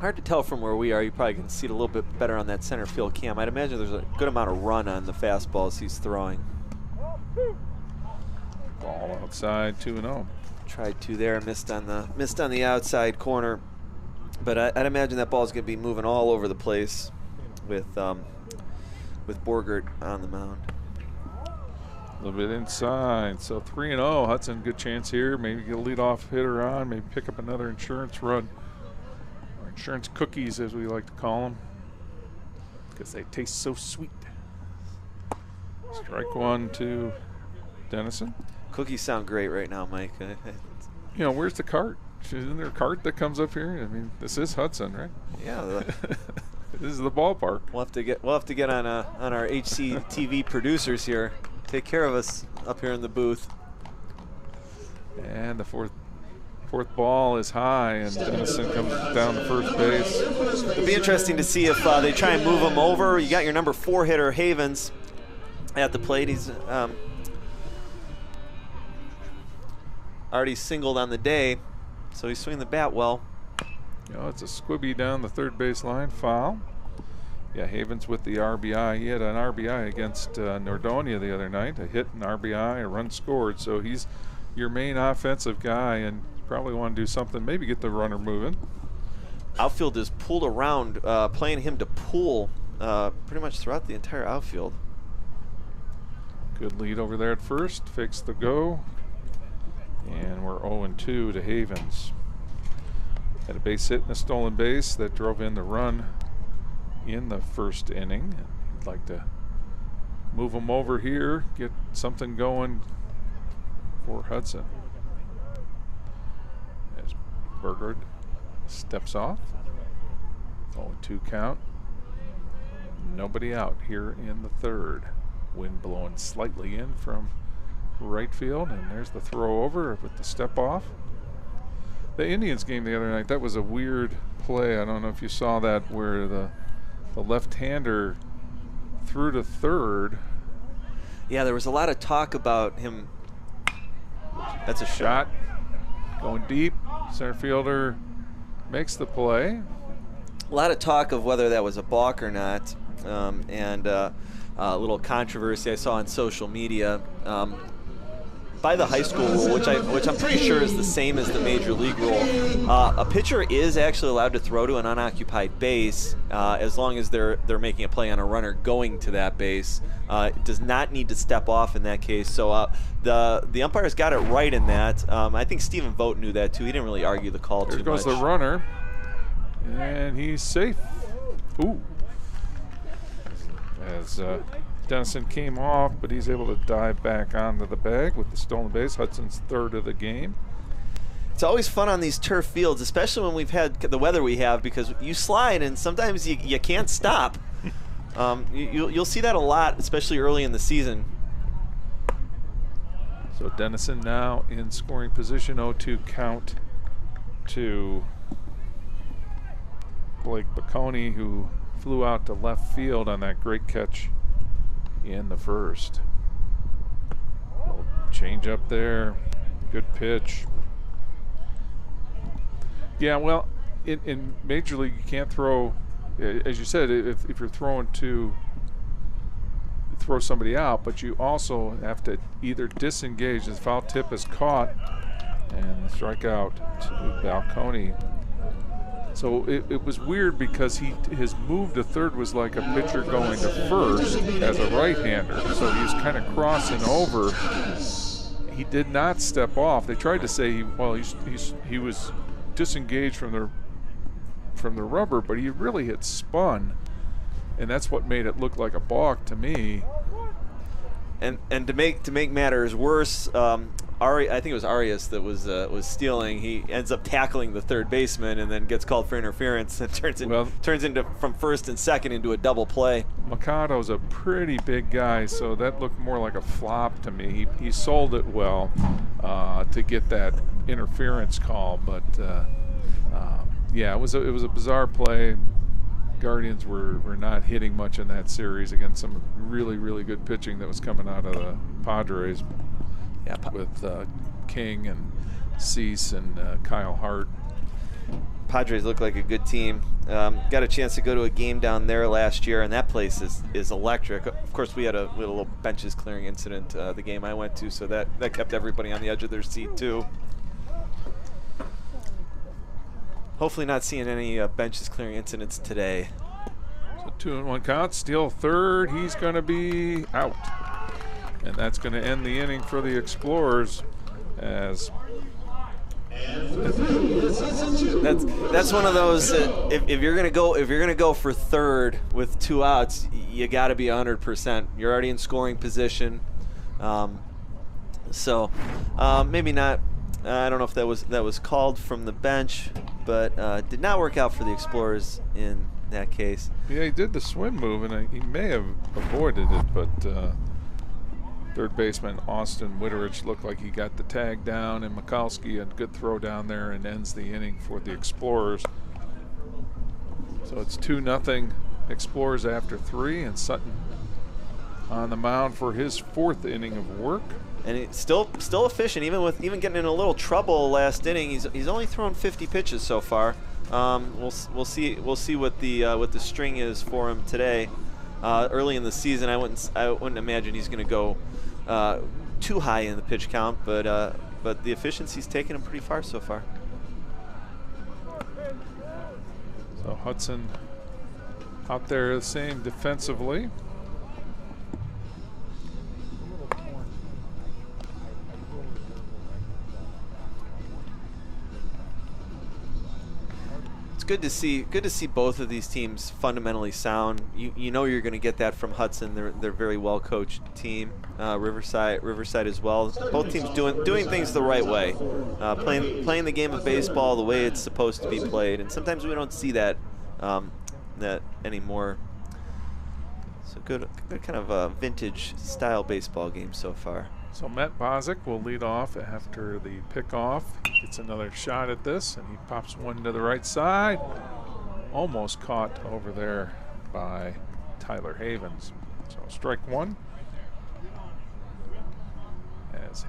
Hard to tell from where we are. You probably can see it a little bit better on that center field cam. I'd imagine there's a good amount of run on the fastballs he's throwing. Ball outside, 2-0. Tried to there, missed on the outside corner. But I'd imagine that ball's going to be moving all over the place with Borgert on the mound. A little bit inside, so 3-0. Hudson, good chance here. Maybe get a leadoff hitter on, maybe pick up another insurance run. Or insurance cookies, as we like to call them, because they taste so sweet. Strike 1 to Dennison. Cookies sound great right now, Mike. You know, where's the cart? Isn't there a cart that comes up here? I mean, this is Hudson, right? Yeah. This is the ballpark. We'll have to get on our HCTV producers here. Take care of us up here in the booth. And the fourth ball is high, and Dennison comes down to first base. It'll be interesting to see if they try and move him over. You got your number 4 hitter Havens at the plate. He's already singled on the day. So he's swinging the bat well. You know, it's a squibby down the third base line, foul. Yeah, Havens with the RBI. He had an RBI against Nordonia the other night. A hit, an RBI, a run scored. So he's your main offensive guy, and you probably want to do something, maybe get the runner moving. Outfield is pulled around, playing him to pull pretty much throughout the entire outfield. Good lead over there at first. Fakes the go. And we're 0-2 to Havens. Had a base hit and a stolen base that drove in the run in the first inning. I'd like to move them over here, get something going for Hudson. As Burgard steps off. 0-2 count. Nobody out here in the third. Wind blowing slightly in from right field, and there's the throw over with the step off. The Indians game the other night, that was a weird play. I don't know if you saw that, where the left-hander threw to third. Yeah, there was a lot of talk about him. That's a shot. Going deep. Center fielder makes the play. A lot of talk of whether that was a balk or not, and a little controversy I saw on social media. By the high school rule, which I'm pretty sure is the same as the major league rule, a pitcher is actually allowed to throw to an unoccupied base as long as they're making a play on a runner going to that base. It does not need to step off in that case. So the umpires got it right in that. I think Stephen Vogt knew that too. He didn't really argue the call too much. There goes the runner, and he's safe. Ooh. As Dennison came off, but he's able to dive back onto the bag with the stolen base. Hudson's third of the game. It's always fun on these turf fields, especially when we've had the weather we have, because you slide and sometimes you can't stop. You'll see that a lot, especially early in the season. So Dennison now in scoring position, 0-2 count to Blake Bacconi, who flew out to left field on that great catch in the first. Change up there, good pitch. Yeah, well, in Major League you can't throw, as you said, if you're throwing to throw somebody out, but you also have to either disengage. The foul tip is caught, and strike out to Balcony. So it was weird because his move to third was like a pitcher going to first as a right-hander. So he was kind of crossing over. He did not step off. They tried to say he was disengaged from the rubber, but he really had spun, and that's what made it look like a balk to me. And to make matters worse, I think it was Arias that was stealing. He ends up tackling the third baseman and then gets called for interference and turns into from first and second into a double play. Mikado's a pretty big guy, so that looked more like a flop to me. He sold it well to get that interference call, but yeah, it was a bizarre play. Guardians were not hitting much in that series against some really, really good pitching that was coming out of the Padres. Yeah, with King and Cease and Kyle Hart. Padres look like a good team. Got a chance to go to a game down there last year, and that place is electric. Of course, we had a little benches clearing incident the game I went to, so that kept everybody on the edge of their seat too. Hopefully not seeing any benches clearing incidents today. So 2-1 count, steal third. He's going to be out. And that's going to end the inning for the Explorers. As that's one of those if you're gonna go for third with 2 outs, you got to be 100%. You're already in scoring position, so maybe not. I don't know if that was called from the bench, but did not work out for the Explorers in that case. Yeah, he did the swim move, and he may have avoided it, but third baseman Austin Witterich looked like he got the tag down, and Mikulski had a good throw down there and ends the inning for the Explorers. So it's 2-0 Explorers after 3, and Sutton on the mound for his 4th inning of work. And it's still efficient, even getting in a little trouble last inning. He's only thrown 50 pitches so far. We'll see what the string is for him today. Early in the season, I wouldn't imagine he's going to go too high in the pitch count, but the efficiency's taken him pretty far so far. So Hudson out there the same defensively. Good to see both of these teams fundamentally sound. You know you're going to get that from Hudson. They're a very well coached team. Riverside as well. Both teams doing things the right way, playing the game of baseball the way it's supposed to be played. And sometimes we don't see that anymore. So good kind of a vintage style baseball game so far. So Matt Bozic will lead off after the pickoff. Gets another shot at this, and he pops one to the right side. Almost caught over there by Tyler Havens. So strike 1. As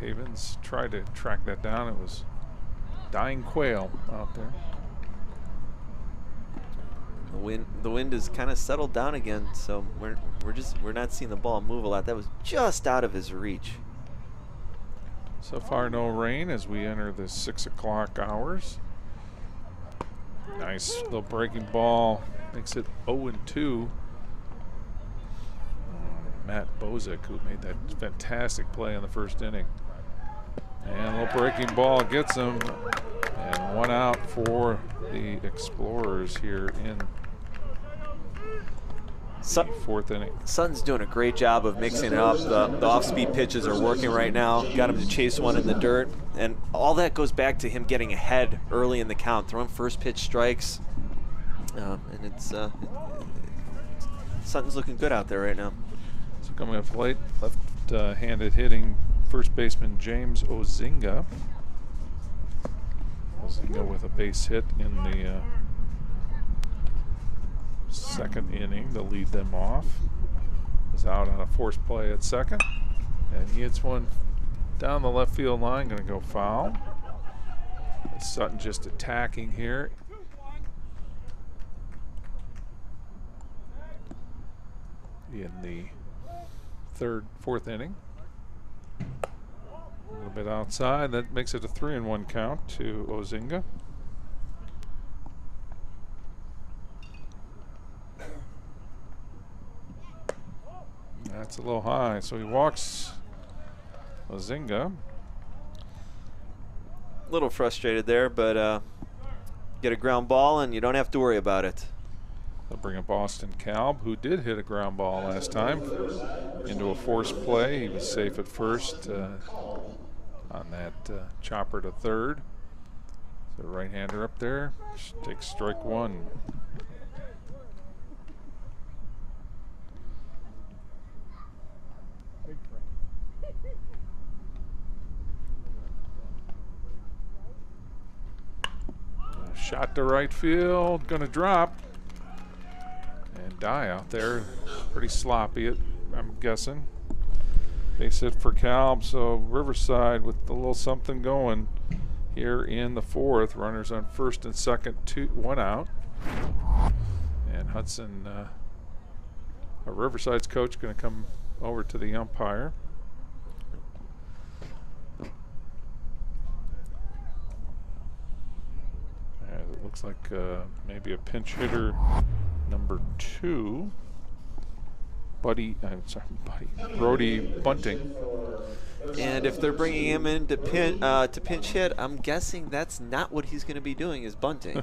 Havens tried to track that down, it was dying quail out there. The wind has kind of settled down again, so we're not seeing the ball move a lot. That was just out of his reach. So far, no rain as we enter the 6 o'clock hours. Nice little breaking ball, makes it 0-2. Matt Bozic, who made that fantastic play in the first inning. And a little breaking ball gets him, and 1 out for the Explorers here in the 4th inning. Sutton's doing a great job of mixing it up. The off-speed pitches are working right now. Got him to chase one in the dirt, and all that goes back to him getting ahead early in the count, throwing first pitch strikes, and it's Sutton's looking good out there right now. So coming up late, left-handed hitting first baseman James Ozinga. Ozinga with a base hit in the 2nd inning to lead them off. Was out on a forced play at second, and he hits one down the left field line, going to go foul. Sutton just attacking here. In the fourth inning. A little bit outside. That makes it a 3-1 count to Ozinga. That's a little high, so he walks Ozinga. A little frustrated there, but get a ground ball and you don't have to worry about it. They'll bring up Austin Kalb, who did hit a ground ball last time into a forced play. He was safe at first on that chopper to third. So right-hander up there takes strike one. Shot to right field, gonna drop and die out there. Pretty sloppy, I'm guessing. Base hit for Kalb, so Riverside with a little something going here in the fourth. Runners on first and second, 1 out. And Hudson, Riverside's coach, gonna come over to the umpire. It looks like maybe a pinch hitter number 2, Brody Bunting. And if they're bringing him in to pinch hit, I'm guessing that's not what he's going to be doing, is bunting.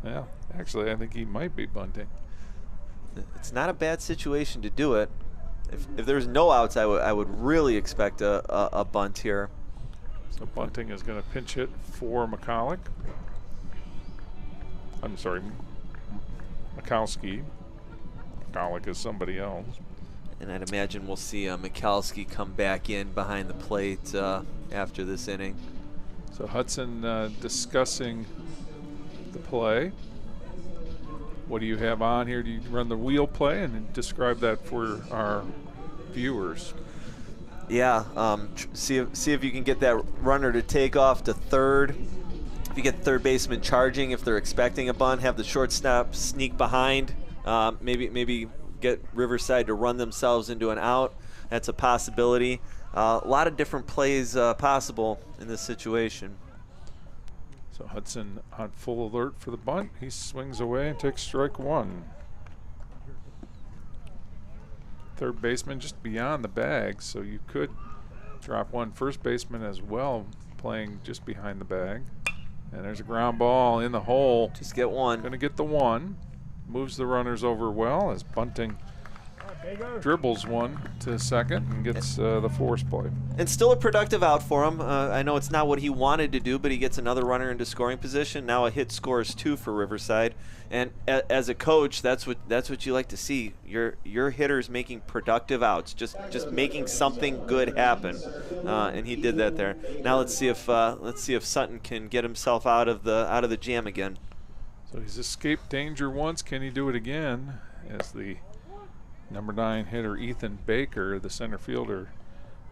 Yeah, actually, I think he might be bunting. It's not a bad situation to do it. If there's no outs, I would really expect a bunt here. So Bunting is going to pinch hit for McCulloch. I'm sorry, Mikowski. McCulloch is somebody else. And I'd imagine we'll see Mikowski come back in behind the plate after this inning. So Hudson discussing the play. What do you have on here? Do you run the wheel play and describe that for our viewers? Yeah, see if you can get that runner to take off to third. If you get the third baseman charging, if they're expecting a bunt, have the shortstop sneak behind. Maybe get Riverside to run themselves into an out. That's a possibility. A lot of different plays possible in this situation. So Hudson on full alert for the bunt. He swings away and takes strike one. Third baseman just beyond the bag, so you could drop one. First baseman as well, playing just behind the bag. And there's a ground ball in the hole. Just get one. Going to get the one. Moves the runners over well as Bunting dribbles one to second and gets the force play. And still a productive out for him. I know it's not what he wanted to do, but he gets another runner into scoring position. Now a hit scores 2 for Riverside. And as a coach, that's what you like to see. Your hitters making productive outs, just making something good happen. And he did that there. Now let's see if Sutton can get himself out of the jam again. So he's escaped danger once. Can he do it again? As the number 9 hitter Ethan Baker, the center fielder,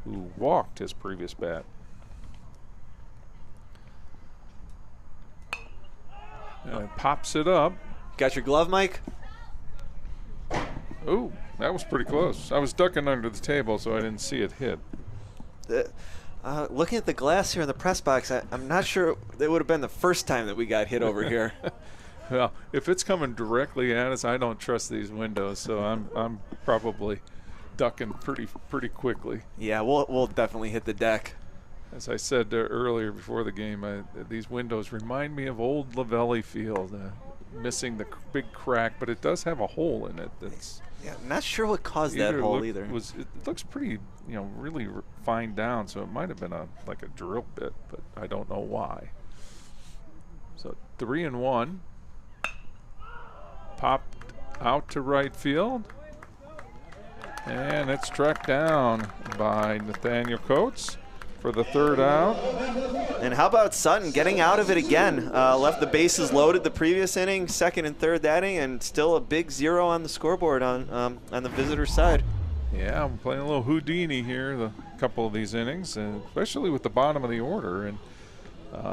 who walked his previous bat. And pops it up. Got your glove, Mike? Oh, that was pretty close. I was ducking under the table, so I didn't see it hit. Looking at the glass here in the press box, I'm not sure it would have been the first time that we got hit over here. Well, if it's coming directly at us, I don't trust these windows, so I'm probably ducking pretty quickly. Yeah, we'll definitely hit the deck. As I said earlier before the game, these windows remind me of old Lavelli Field, missing the big crack, but it does have a hole in it. That's not sure what caused that hole either. It looks pretty, really fine down, so it might have been like a drill bit, but I don't know why. So 3-1. Popped out to right field. And it's tracked down by Nathaniel Coates for the third out. And how about Sutton getting out of it again? Left the bases loaded the previous inning, second and third that inning, and still a big 0 on the scoreboard on the visitor side. Yeah, I'm playing a little Houdini here, a couple of these innings, and especially with the bottom of the order. And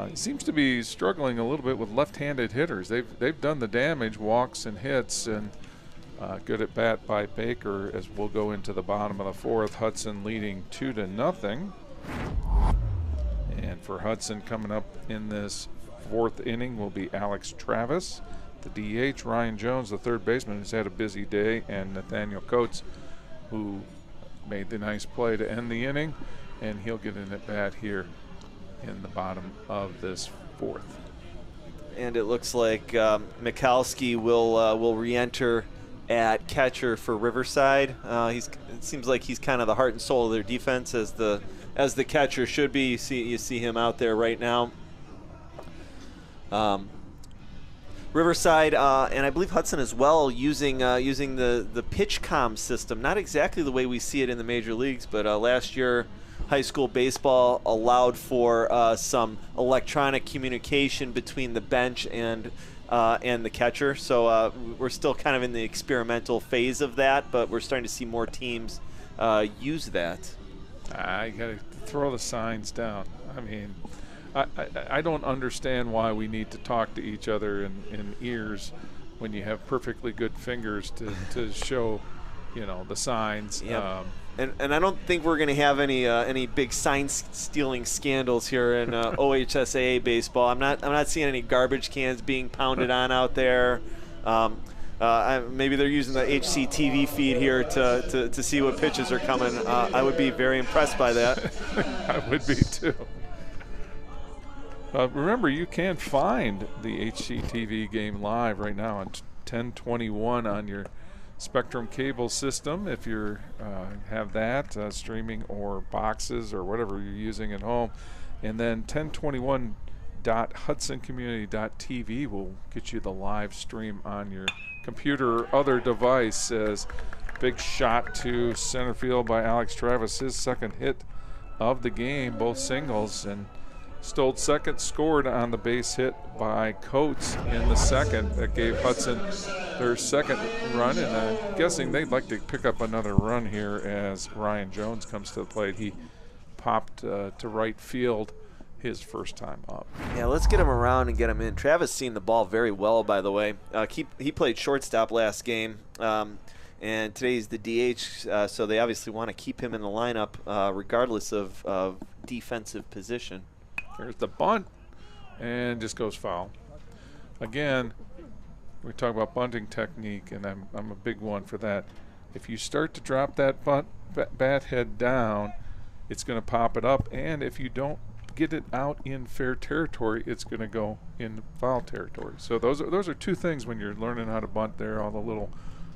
he seems to be struggling a little bit with left-handed hitters. They've done the damage, walks and hits, and Good at bat by Baker as we'll go into the bottom of the fourth. Hudson leading 2-0. And for Hudson, coming up in this fourth inning will be Alex Travis, the DH, Ryan Jones, the third baseman, who's had a busy day, and Nathaniel Coates, who made the nice play to end the inning, and he'll get an at bat here in the bottom of this fourth. And it looks like Mikalski will re-enter at catcher for Riverside. It seems like he's kind of the heart and soul of their defense, as the catcher should be. You see him out there right now. Riverside and I believe Hudson as well using the PitchCom system. Not exactly the way we see it in the major leagues, but last year high school baseball allowed for some electronic communication between the bench and the catcher. So we're still kind of in the experimental phase of that, but we're starting to see more teams use that. I got to throw the signs down. I mean, I don't understand why we need to talk to each other in ears when you have perfectly good fingers to show, the signs. Yep. And I don't think we're going to have any big sign stealing scandals here in OHSAA baseball. I'm not seeing any garbage cans being pounded on out there. Maybe they're using the HCTV feed here to see what pitches are coming. I would be very impressed by that. I would be too. Remember, you can find the HCTV game live right now on 1021 on your Spectrum cable system if you have that streaming, or boxes or whatever you're using at home. And then 1021.hudsoncommunity.tv will get you the live stream on your computer or other device. As big shot to center field by Alex Travis, his second hit of the game, both singles, and Stoll's second scored on the base hit by Coates in the second. That gave Hudson their second run, and I'm guessing they'd like to pick up another run here as Ryan Jones comes to the plate. He popped to right field his first time up. Yeah, let's get him around and get him in. Travis seen the ball very well, by the way. He played shortstop last game, and today's the DH, so they obviously want to keep him in the lineup regardless of defensive position. Here's the bunt, and just goes foul. Again, we talk about bunting technique, and I'm a big one for that. If you start to drop that bat head down, it's going to pop it up, and if you don't get it out in fair territory, it's going to go in foul territory. So those are two things when you're learning how to bunt there. All the little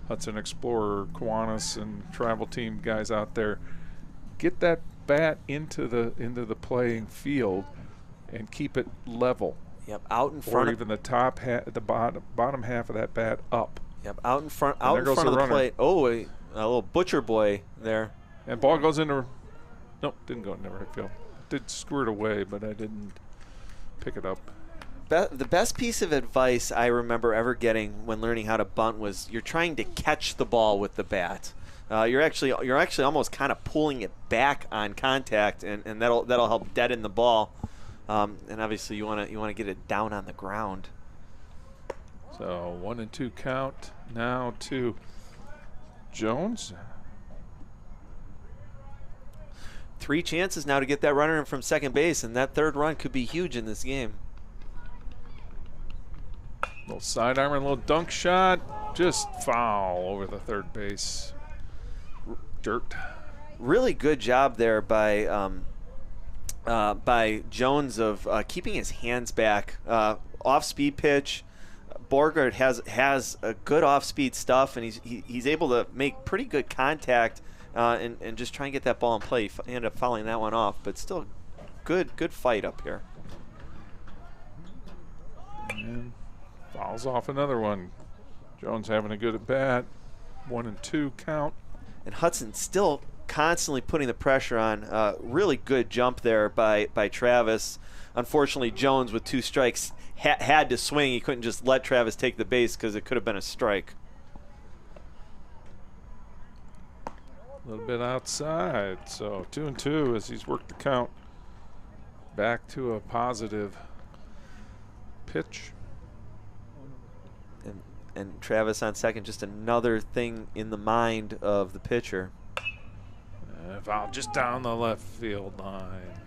Hudson Explorer, Kiwanis, and travel team guys out there, get that bat into the playing field and keep it level. Yep, out in front, or even the top the bottom half of that bat up. Yep, out in front of the plate. Oh, a little butcher boy there. And ball goes into. Nope, didn't go into right field. Did squirt away, but I didn't pick it up. The best piece of advice I remember ever getting when learning how to bunt was you're trying to catch the ball with the bat. You're actually almost kind of pulling it back on contact, and that'll help deaden the ball. And obviously you want to get it down on the ground. So 1-2 count now to Jones. 3 chances now to get that runner in from second base, and that third run could be huge in this game. Little sidearm and a little dunk shot, just foul over the third base. Dirt. Really good job there by Jones of keeping his hands back. Off-speed pitch. Borgard has a good off-speed stuff, and he's able to make pretty good contact and just try and get that ball in play. He ended up fouling that one off, but still good fight up here. And fouls off another one. Jones having a good at bat. 1-2 count. And Hudson still constantly putting the pressure on. Really good jump there by Travis. Unfortunately, Jones with 2 strikes had to swing. He couldn't just let Travis take the base because it could have been a strike. A little bit outside. So 2-2 as he's worked the count back to a positive pitch. And And Travis on second, just another thing in the mind of the pitcher. Foul just down the left field line.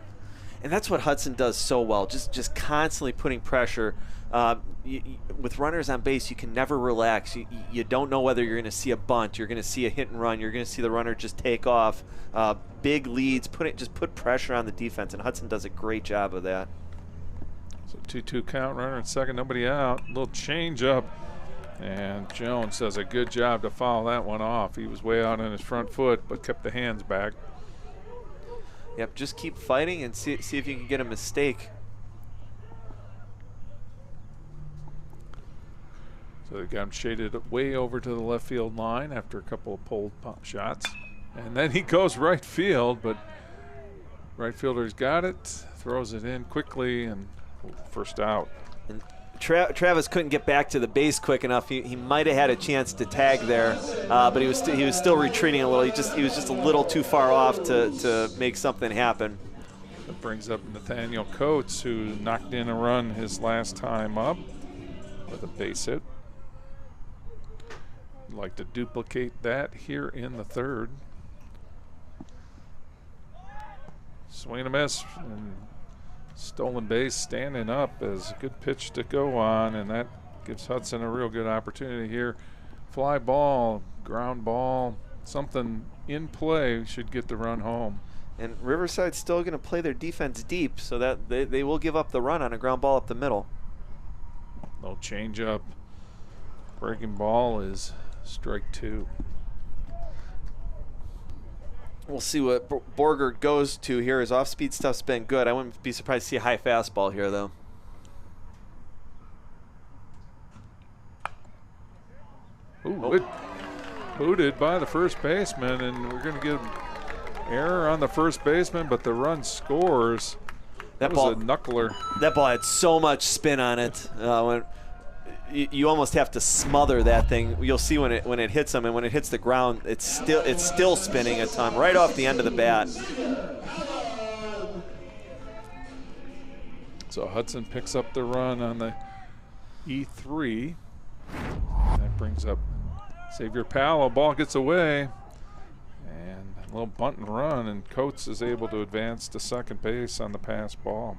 And that's what Hudson does so well, just constantly putting pressure. With runners on base, you can never relax. You don't know whether you're going to see a bunt, you're going to see a hit and run, you're going to see the runner just take off. Big leads, just put pressure on the defense, and Hudson does a great job of that. So 2-2 count, runner at second, nobody out. Little change up, and Jones does a good job to foul that one off. He was way out on his front foot, but kept the hands back. Yep, just keep fighting and see if you can get a mistake. So they got him shaded way over to the left field line after a couple of pulled pop shots. And then he goes right field, but right fielder's got it, throws it in quickly, and first out. And Travis couldn't get back to the base quick enough. He might have had a chance to tag there, but he was still retreating a little. He was just a little too far off to make something happen. That brings up Nathaniel Coates, who knocked in a run his last time up with a base hit. I'd like to duplicate that here in the third. Swing and a miss, and stolen base standing up is a good pitch to go on, and that gives Hudson a real good opportunity here. Fly ball, ground ball, something in play should get the run home. And Riverside's still going to play their defense deep, so that they will give up the run on a ground ball up the middle. Little change up. Breaking ball is strike two. We'll see what Borgert goes to here. His off-speed stuff's been good. I wouldn't be surprised to see a high fastball here, though. Ooh, booted by the first baseman, and we're going to get error on the first baseman, but the run scores. That was a knuckler. That ball had so much spin on it. When you almost have to smother that thing. You'll see when it hits him, and when it hits the ground, it's still spinning a ton right off the end of the bat. So Hudson picks up the run on the E3. That brings up Xavier Powell. Ball gets away, and a little bunt and run, and Coates is able to advance to second base on the pass ball.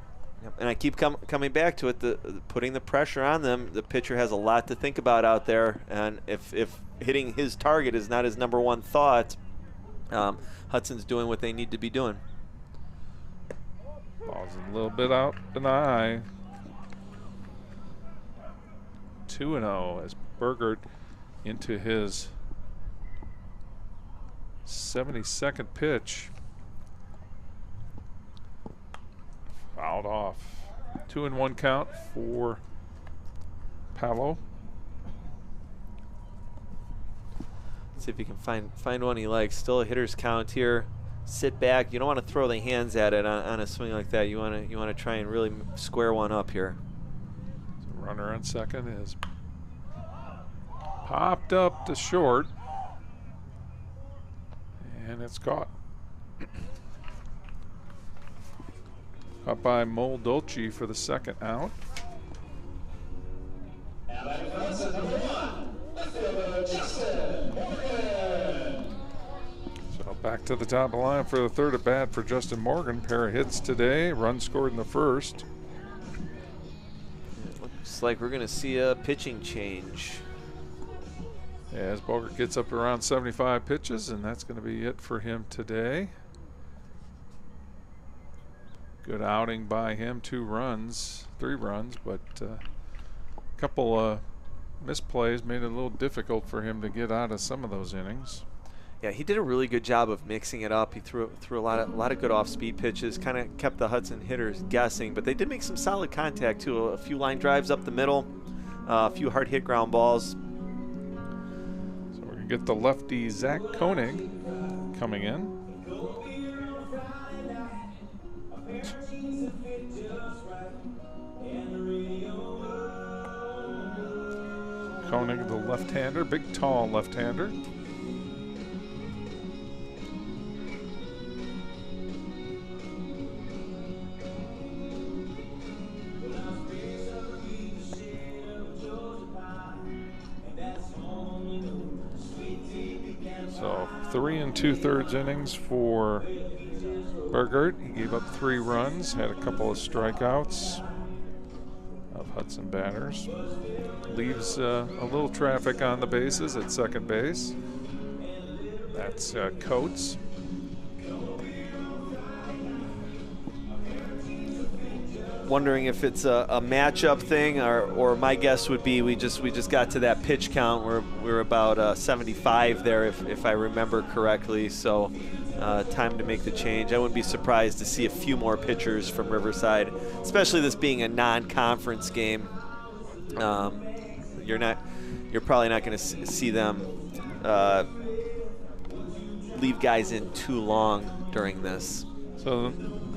And I keep coming back to it, putting the pressure on them. The pitcher has a lot to think about out there, and if hitting his target is not his number one thought, Hudson's doing what they need to be doing. Ball's a little bit out in the eye. 2-0 as Bergert into his 72nd pitch. Fouled off. 2-1 count for Paolo. See if he can find one he likes. Still a hitter's count here. Sit back. You don't want to throw the hands at it on a swing like that. You want to try and really square one up here. So runner on second is popped up to short, and it's caught. Caught by Moldolci for the second out. So back to the top of the line for the third at bat for Justin Morgan. Pair of hits today. Run scored in the first. It looks like we're going to see a pitching change. Yeah, as Bogert gets up around 75 pitches, and that's going to be it for him today. Good outing by him, 3 runs, but a couple of misplays made it a little difficult for him to get out of some of those innings. Yeah, he did a really good job of mixing it up. He threw a lot of good off-speed pitches, kind of kept the Hudson hitters guessing, but they did make some solid contact too. A few line drives up the middle, a few hard hit ground balls. So we're gonna get the lefty Zach Koenig coming in. Koenig, the left-hander, big, tall left-hander. 3 2/3 innings for Burgert. He gave up 3 runs, had a couple of strikeouts of Hudson batters. Leaves a little traffic on the bases at second base. That's Coates. Wondering if it's a matchup thing, or my guess would be we just got to that pitch count. We're about 75 there, if I remember correctly. So time to make the change. I wouldn't be surprised to see a few more pitchers from Riverside, especially this being a non-conference game. You're probably not going to see them leave guys in too long during this. So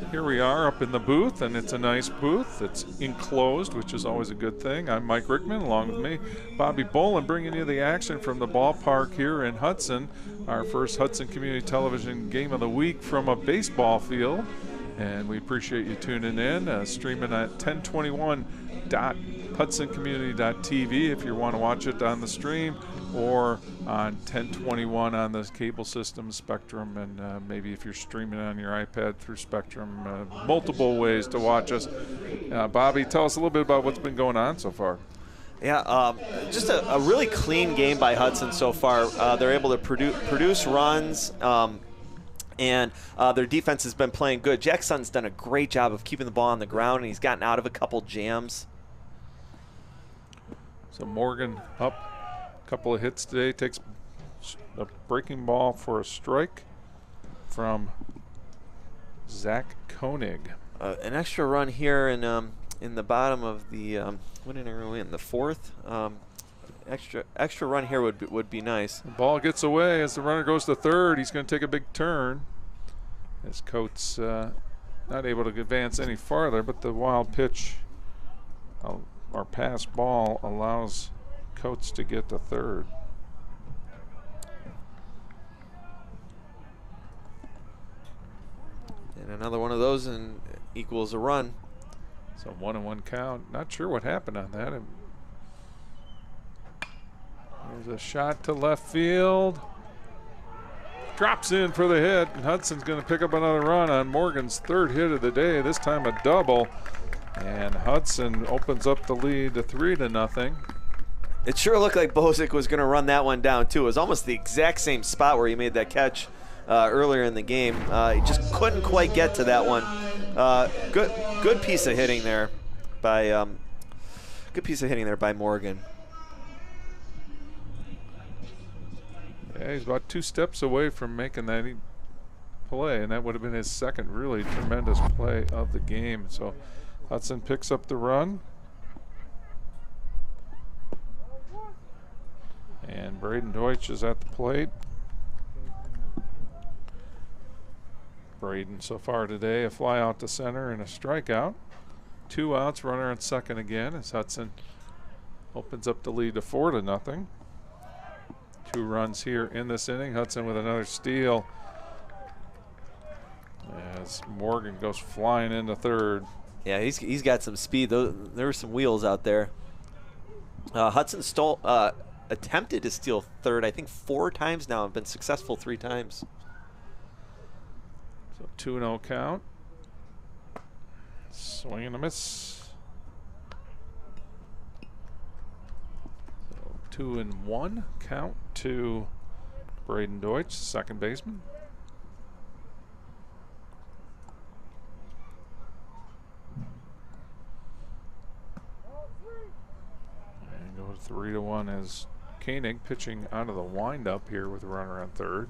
here we are up in the booth, and it's a nice booth. It's enclosed, which is always a good thing. I'm Mike Rickman, along with me, Bobby Bolin, bringing you the action from the ballpark here in Hudson. Our first Hudson Community Television game of the week from a baseball field. And we appreciate you tuning in, streaming at 1021.HudsonCommunity.tv if you want to watch it on the stream, or on 1021 on the cable system, Spectrum, and maybe if you're streaming on your iPad through Spectrum, multiple ways to watch us. Bobby, tell us a little bit about what's been going on so far. Yeah, just a really clean game by Hudson so far. They're able to produce runs, and their defense has been playing good. Jack Sutton's done a great job of keeping the ball on the ground, and he's gotten out of a couple jams. So Morgan up, a couple of hits today, takes a breaking ball for a strike from Zach Koenig. An extra run here in the bottom of the what inning are we in? The 4th. Extra run here would be nice. The ball gets away as the runner goes to third. He's going to take a big turn as Coates not able to advance any farther, but the wild pitch or pass ball allows Coates to get to third. And another one of those and equals a run. So 1-1 count. Not sure what happened on that. There's a shot to left field. Drops in for the hit, and Hudson's going to pick up another run on Morgan's 3rd hit of the day, this time a double. And Hudson opens up the lead to 3-0. It sure looked like Bozic was going to run that one down, too. It was almost the exact same spot where he made that catch earlier in the game. He just couldn't quite get to that one. Good piece of hitting there by Morgan. Yeah, he's about 2 steps away from making that play, and that would have been his second really tremendous play of the game. So Hudson picks up the run. And Braden Deutsch is at the plate. Braden so far today, a fly out to center and a strikeout. 2 outs, runner on second again as Hudson opens up the lead to 4-0. 2 runs here in this inning. Hudson with another steal as Morgan goes flying into third. Yeah, he's got some speed. There were some wheels out there. Hudson attempted to steal third, I think 4 times now, and been successful 3 times. So 2-0 count. Swing and a miss. So 2-1 count to Braden Deutsch, second baseman. And go to 3-1 as Koenig pitching out of the windup here with a runner on third.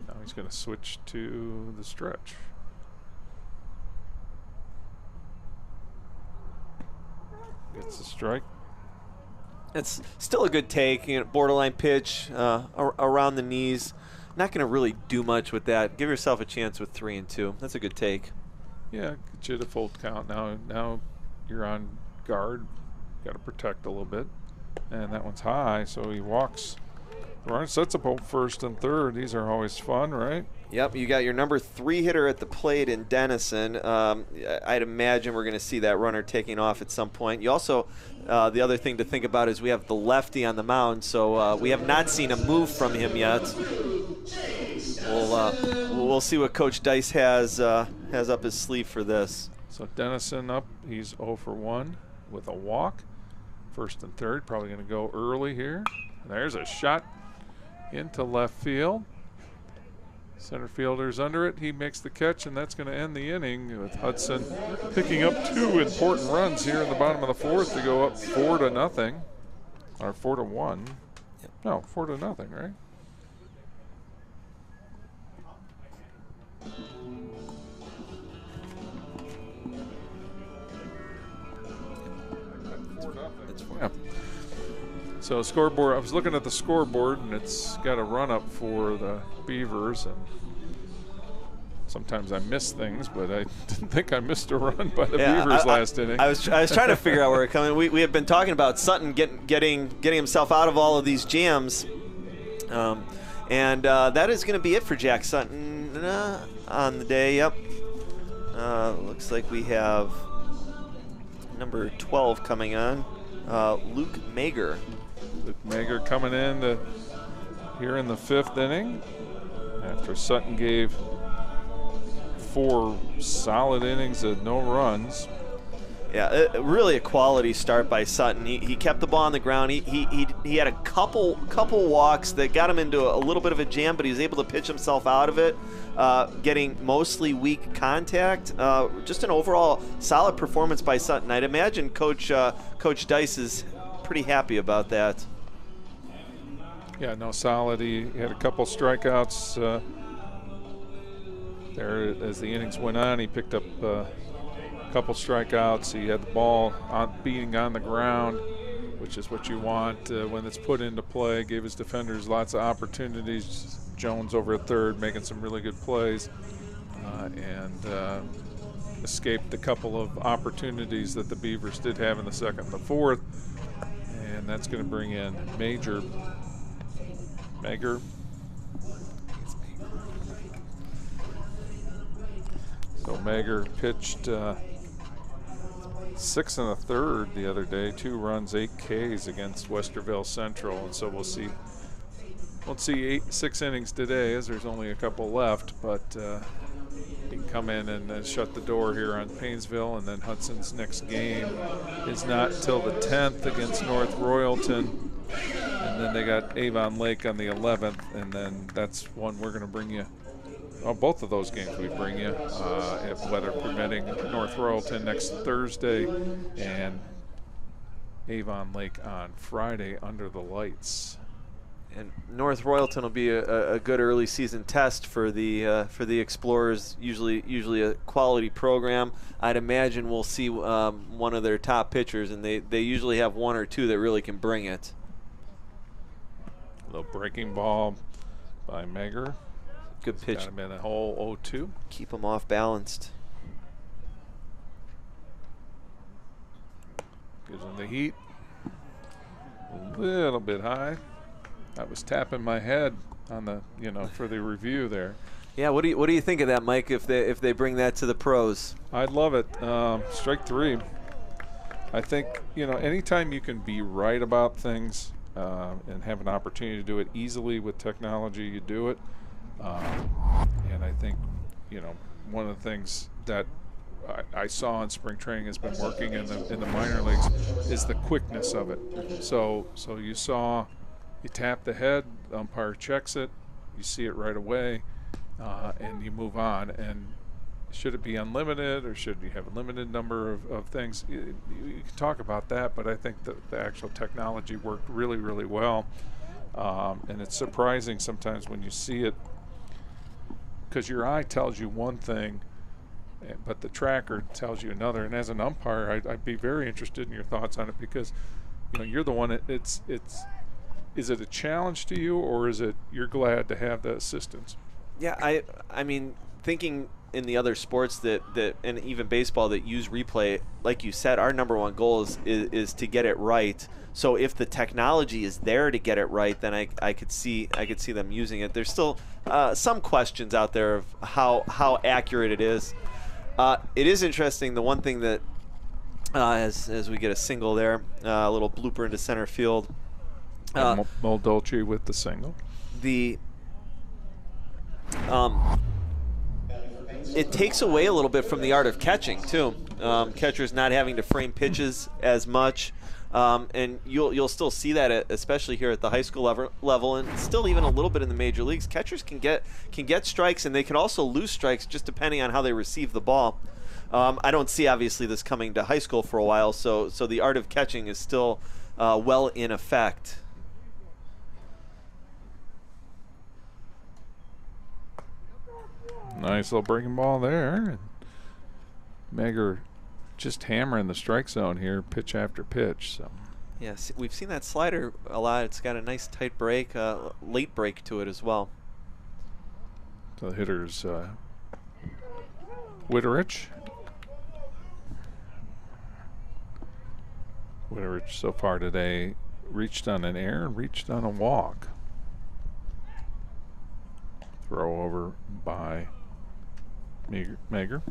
Now he's going to switch to the stretch. Gets the strike. It's still a good take, borderline pitch around the knees. Not going to really do much with that. Give yourself a chance with 3-2. That's a good take. Yeah, get you to full count now. Now you're on guard. Got to protect a little bit. And that one's high, so he walks Ryan sets up first and third. These are always fun, right? Yep, you got your number 3 hitter at the plate in Dennison. I'd imagine we're going to see that runner taking off at some point. You also, the other thing to think about is we have the lefty on the mound, so we have not seen a move from him yet. We'll see what Coach Dice has up his sleeve for this. So Dennison up, he's 0 for 1 with a walk. First and third, probably going to go early here. There's a shot into left field. Center fielder's under it. He makes the catch, and that's going to end the inning with Hudson picking up 2 important runs here in the bottom of the 4th to go up 4-0, or 4-1. Yep. No, 4-0, right? Yeah. So scoreboard, I was looking at the scoreboard, and it's got a run up for the Beavers, and sometimes I miss things, but I didn't think I missed a run by the Beavers last inning. I was trying to figure out where it coming. We have been talking about Sutton getting himself out of all of these jams, and that is going to be it for Jack Sutton on the day. Yep. Looks like we have number 12 coming on, Luke Mager. Luke Mager coming in here in the 5th inning after Sutton gave 4 solid innings of no runs. Yeah, really a quality start by Sutton. He kept the ball on the ground. He had a couple walks that got him into a little bit of a jam, but he was able to pitch himself out of it, getting mostly weak contact. Just an overall solid performance by Sutton. I'd imagine Coach Dice is pretty happy about that. Yeah, no, solid. He had a couple strikeouts there as the innings went on. He picked up a couple strikeouts. He had the ball beating on the ground, which is what you want when it's put into play. Gave his defenders lots of opportunities. Jones over at third making some really good plays, and escaped a couple of opportunities that the Beavers did have in the 2nd and the 4th. And that's going to bring in Mager. So Mager pitched 6 1/3 the other day, 2 runs, 8 Ks against Westerville Central, and so we'll see 6 innings today as there's only a couple left, but he can come in and shut the door here on Painesville, and then Hudson's next game is not till the 10th against North Royalton, and then they got Avon Lake on the 11th, and then that's one we're going to bring you. Well, both of those games we bring you, if weather permitting, North Royalton next Thursday and Avon Lake on Friday under the lights. And North Royalton will be a good early season test for the Explorers. Usually a quality program. I'd imagine we'll see one of their top pitchers, and they usually have 1 or 2 that really can bring it. A little breaking ball by Mager. Good pitch. Got him in a hole 0-2. Keep him off balanced. Gives him the heat. A little bit high. I was tapping my head on the, for the review there. Yeah, what do you think of that, Mike? If they bring that to the pros, I'd love it. Strike 3. I think anytime you can be right about things and have an opportunity to do it easily with technology, you do it. And I think one of the things that I saw in spring training has been working in the minor leagues is the quickness of it. So you saw. You tap the head, the umpire checks it, you see it right away, and you move on. And should it be unlimited, or should you have a limited number of things? You can talk about that, but I think that the actual technology worked really, really well. And it's surprising sometimes when you see it, because your eye tells you one thing, but the tracker tells you another. And as an umpire, I'd be very interested in your thoughts on it, because you're the one. Is it a challenge to you, or is it you're glad to have the assistance? Yeah, I mean, thinking in the other sports that and even baseball that use replay, like you said, our number one goal is to get it right. So if the technology is there to get it right, then I could see them using it. There's still some questions out there of how accurate it is. It is interesting. The one thing that as we get a single there, a little blooper into center field. Moldolce with the single. It takes away a little bit from the art of catching too. Catchers not having to frame pitches as much. And you'll still see that, especially here at the high school level, and still even a little bit in the major leagues. Catchers can get strikes, and they can also lose strikes just depending on how they receive the ball. I don't see obviously this coming to high school for a while, so the art of catching is still well in effect. Nice little breaking ball there. Megger just hammering the strike zone here, pitch after pitch. So yes, we've seen that slider a lot. It's got a nice tight break, late break to it as well. So the hitter's Witterich. Witterich so far today reached on an error and reached on a walk. Throw over by Megger.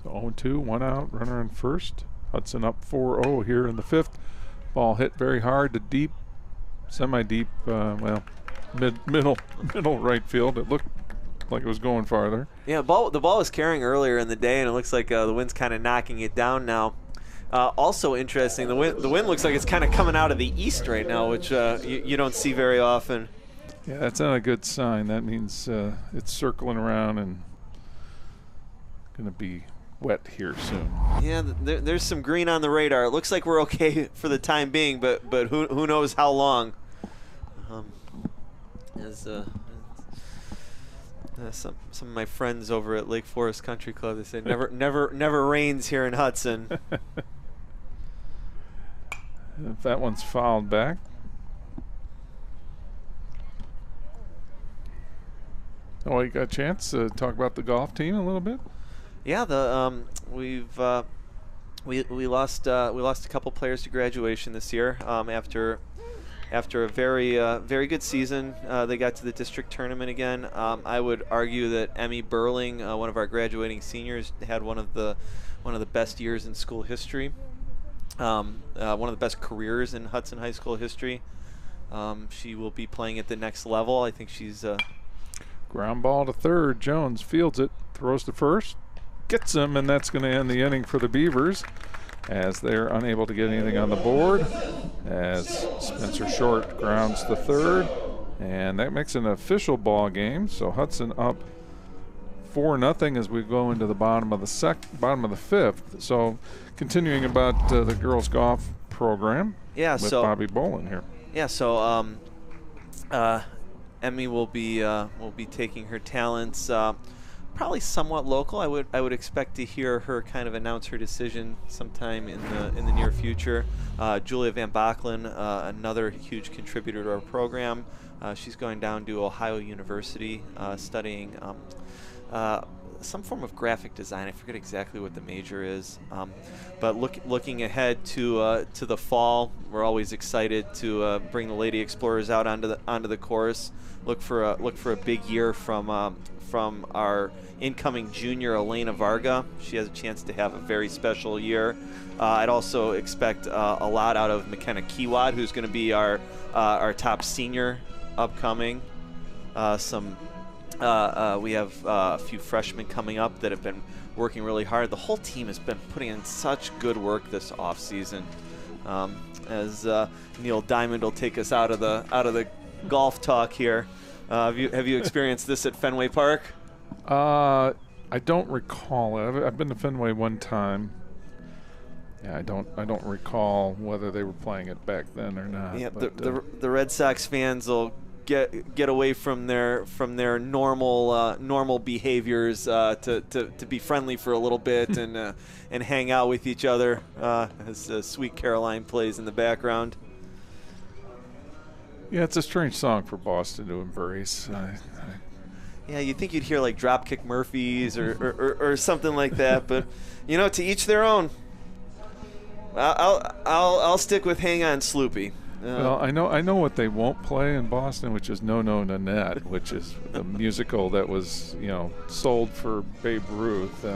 So 0-2, 1 out, runner on first. Hudson up 4-0 here in the fifth. Ball hit very hard to deep, semi-deep, middle right field. It looked like it was going farther. Yeah, the ball was carrying earlier in the day, and it looks like the wind's kind of knocking it down now. Also interesting, the wind looks like it's kind of coming out of the east right now, which you don't see very often. Yeah, that's not a good sign. That means it's circling around and going to be wet here soon. Yeah, there's some green on the radar. It looks like we're okay for the time being, but who knows how long. Some of my friends over at Lake Forest Country Club, they say never rains here in Hudson. If that one's fouled back. Oh, you got a chance to talk about the golf team a little bit? Yeah, we lost a couple players to graduation this year after a very good season. They got to the district tournament again. I would argue that Emmy Burling, one of our graduating seniors, had one of the best years in school history. One of the best careers in Hudson High School history. She will be playing at the next level. I think she's ground ball to third. Jones fields it, throws to first, gets him, and that's going to end the inning for the Beavers as they're unable to get anything on the board as Spencer Short grounds the third, and that makes an official ball game. So Hudson up 4-0 as we go into the bottom of the fifth. So continuing about the girls golf program with Bobby Bolin here. Yeah, so Emmy will be taking her talents probably somewhat local. I would expect to hear her kind of announce her decision sometime in the near future. Julia Van Bachlen, another huge contributor to our program. She's going down to Ohio University studying some form of graphic design. I forget exactly what the major is, but looking ahead to the fall, we're always excited to bring the Lady Explorers out onto the course. Look for a big year from our incoming junior Elena Varga. She has a chance to have a very special year. I'd also expect a lot out of McKenna Kiwad, who's going to be our top senior upcoming. We have a few freshmen coming up that have been working really hard. The whole team has been putting in such good work this off season. As Neil Diamond will take us out of the golf talk here. Have you experienced this at Fenway Park? I don't recall it. I've been to Fenway one time. Yeah, I don't recall whether they were playing it back then or not. Yeah, the Red Sox fans will get away from their normal behaviors to be friendly for a little bit and hang out with each other as Sweet Caroline plays in the background. Yeah, it's a strange song for Boston to embrace. Yeah, you'd think you'd hear like Dropkick Murphys or something like that, but you know, to each their own. I'll stick with Hang On Sloopy. Well, I know what they won't play in Boston, which is No No Nanette, which is the musical that was, sold for Babe Ruth.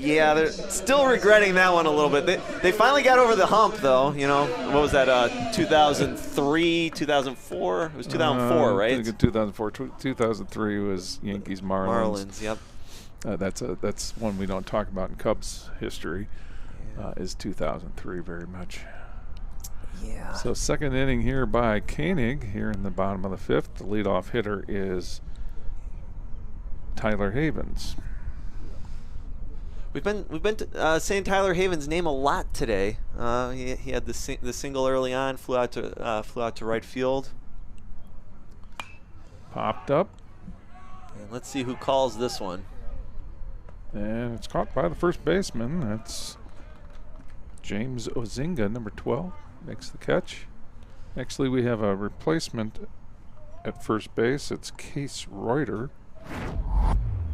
Yeah, they're still regretting that one a little bit. They finally got over the hump, though. What was that, 2003, 2004? It was 2004, right? I think 2004. 2003 was Yankees Marlins. Marlins, yep. That's one we don't talk about in Cubs history, is 2003 very much. Yeah. So second inning here by Koenig here in the bottom of the fifth. The leadoff hitter is Tyler Havens. We've been saying Tyler Havens' name a lot today. He had the single early on, flew out to right field. Popped up. And let's see who calls this one. And it's caught by the first baseman. That's James Ozinga, number 12, makes the catch. Actually, we have a replacement at first base. It's Case Reuter.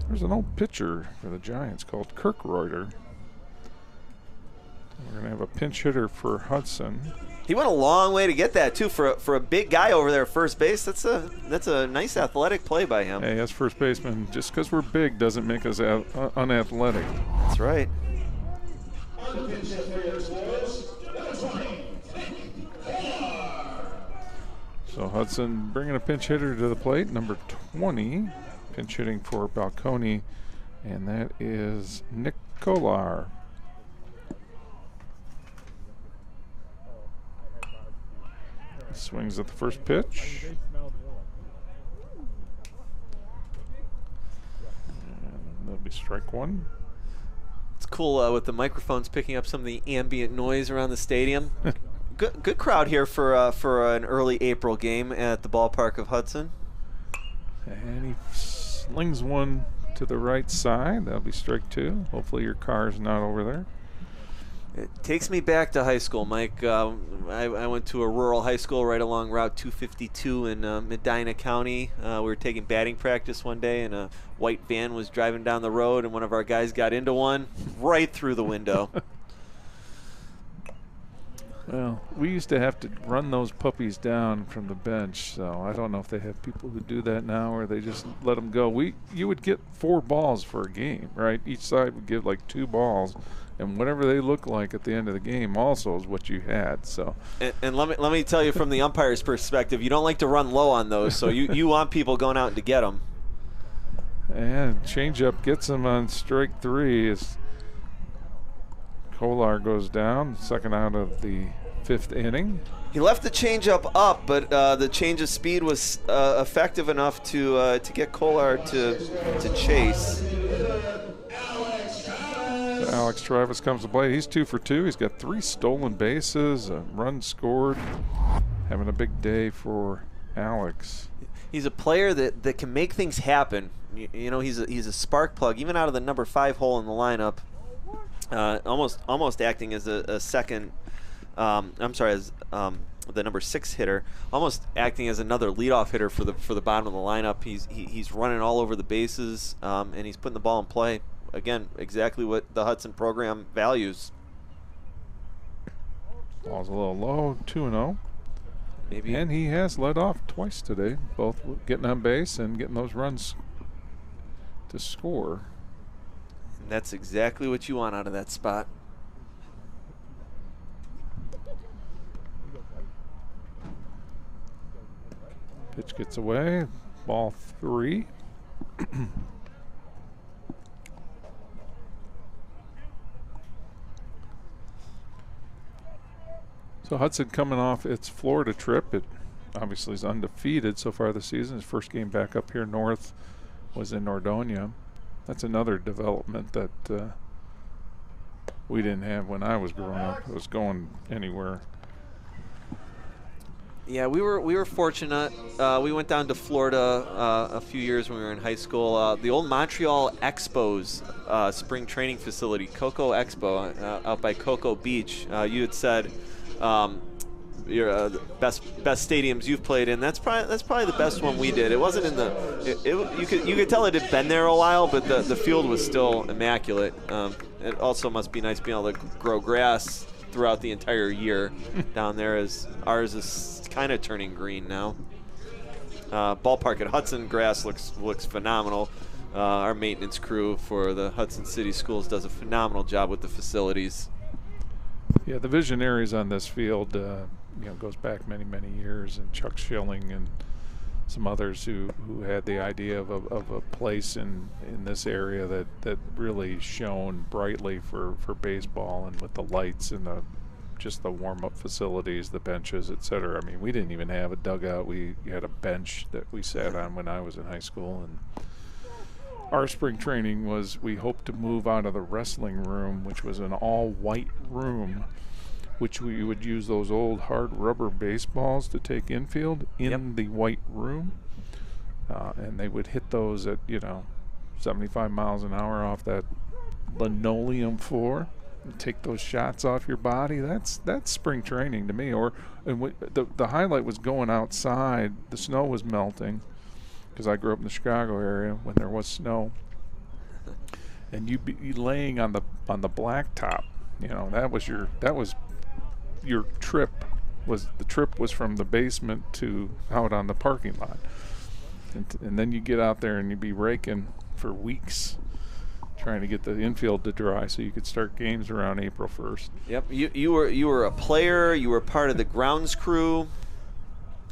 There's an old pitcher for the Giants called Kirk Reuter. We're going to have a pinch hitter for Hudson. He went a long way to get that, too, for a big guy over there at first base. That's a nice athletic play by him. Hey, as first baseman, just because we're big doesn't make us unathletic. That's right. So Hudson bringing a pinch hitter to the plate, number 20. Pinch hitting for Balcony, and that is Nick Kolar. Swings at the first pitch. And that'll be strike one. It's cool with the microphones picking up some of the ambient noise around the stadium. Good crowd here for an early April game at the ballpark of Hudson. And he slings one to the right side. That'll be strike two. Hopefully your car's not over there. It takes me back to high school, Mike. I went to a rural high school right along Route 252 in Medina County. We were taking batting practice one day, and a white van was driving down the road, and one of our guys got into one right through the window. Well, we used to have to run those puppies down from the bench, so I don't know if they have people who do that now or they just let them go. You would get 4 balls for a game, right? Each side would give like 2 balls, and whatever they look like at the end of the game also is what you had. So, and let me tell you from the umpire's perspective, you don't like to run low on those, so you want people going out to get them. And changeup gets him on strike 3 as Kolar goes down, second out of the 5th inning. He left the changeup up, but the change of speed was effective enough to get Kolar to chase. So Alex Travis comes to play. He's 2 for 2. He's got 3 stolen bases, a run scored. Having a big day for Alex. He's a player that can make things happen. He's a spark plug, even out of the number 5 hole in the lineup. Almost acting as a second. As the number 6 hitter, almost acting as another leadoff hitter for the bottom of the lineup. He's running all over the bases, and he's putting the ball in play. Again, exactly what the Hudson program values. Ball's a little low, 2-0. Maybe. And he has led off twice today, both getting on base and getting those runs to score. And that's exactly what you want out of that spot. Pitch gets away. Ball 3. So Hudson coming off its Florida trip. It obviously is undefeated so far this season. His first game back up here north was in Nordonia. That's another development that we didn't have when I was growing up. It was going anywhere. Yeah, we were fortunate. We went down to Florida a few years when we were in high school. The old Montreal Expos spring training facility, Coco Expo, out by Cocoa Beach. You had said your best stadiums you've played in. That's probably the best one we did. It wasn't in the. You could tell it had been there a while, but the field was still immaculate. It also must be nice being able to grow grass throughout the entire year down there, as ours is kind of turning green now. Ballpark at Hudson, grass looks phenomenal. Our maintenance crew for the Hudson City Schools does a phenomenal job with the facilities. Yeah, the visionaries on this field, goes back many, many years, and Chuck Schilling and some others who had the idea of a place in this area that really shone brightly for baseball, and with the lights and just the warm-up facilities, the benches, etc. I mean, we didn't even have a dugout. We had a bench that we sat on when I was in high school, and our spring training was, we hoped to move out of the wrestling room, which was an all-white room, which we would use those old hard rubber baseballs to take infield in the white room. And they would hit those at, 75 miles an hour off that linoleum floor and take those shots off your body. That's spring training to me. The highlight was going outside. The snow was melting, because I grew up in the Chicago area when there was snow, and you'd be laying on the blacktop. That was your trip. The trip was from the basement to out on the parking lot, and then you get out there and you'd be raking for weeks trying to get the infield to dry so you could start games around April 1st. Yep, you were a player. You were part of the grounds crew.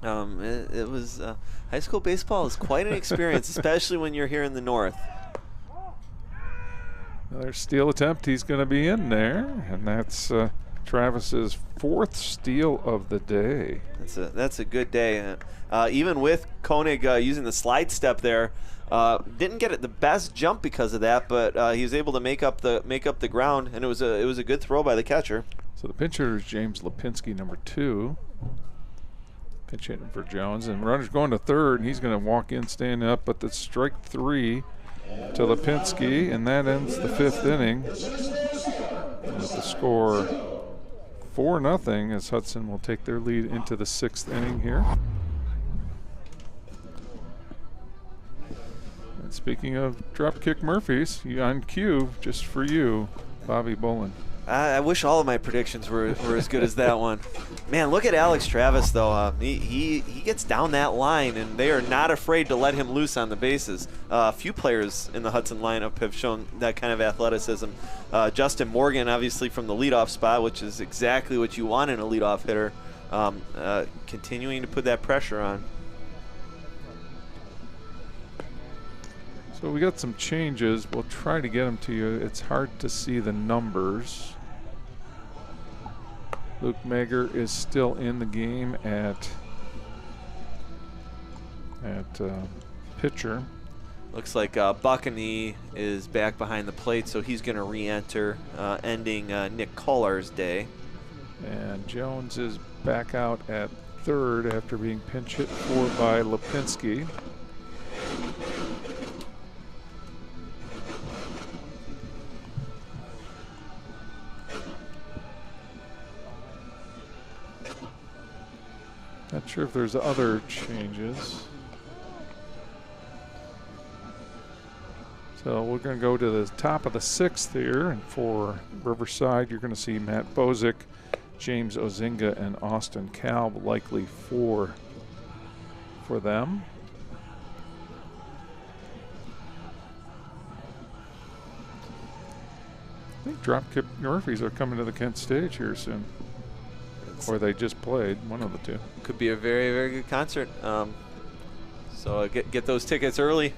It was high school baseball is quite an experience, especially when you're here in the north. Another steal attempt. He's going to be in there, and that's Travis's 4th steal of the day. That's a good day. Even with Koenig using the slide step there, didn't get it the best jump because of that, but he was able to make up the ground, and it was a good throw by the catcher. So the pitch hitter is James Lipinski, number 2. Pitch hitting for Jones, and runner's going to third, and he's going to walk in, stand up, but that's strike 3 to Lipinski, and that ends the 5th inning with the score 4-0, as Hudson will take their lead into the 6th inning here. And speaking of Dropkick Murphys, on cue, just for you, Bobby Bolin. I wish all of my predictions were as good as that one. Man, look at Alex Travis, though. He gets down that line, and they are not afraid to let him loose on the bases. A few players in the Hudson lineup have shown that kind of athleticism. Justin Morgan, obviously, from the leadoff spot, which is exactly what you want in a leadoff hitter, continuing to put that pressure on. So we got some changes. We'll try to get them to you. It's hard to see the numbers. Luke Mager is still in the game at pitcher. Looks like Buckany is back behind the plate, so he's going to re-enter, ending Nick Kollar's day. And Jones is back out at third after being pinch hit for by Lipinski. Not sure if there's other changes. So we're going to go to the top of the 6th here, and for Riverside, you're going to see Matt Bozick, James Ozinga, and Austin Kalb likely for them. I think Dropkick Murphys are coming to the Kent stage here soon. Or they just played, one of the two. Could be a very, very good concert. So get those tickets early.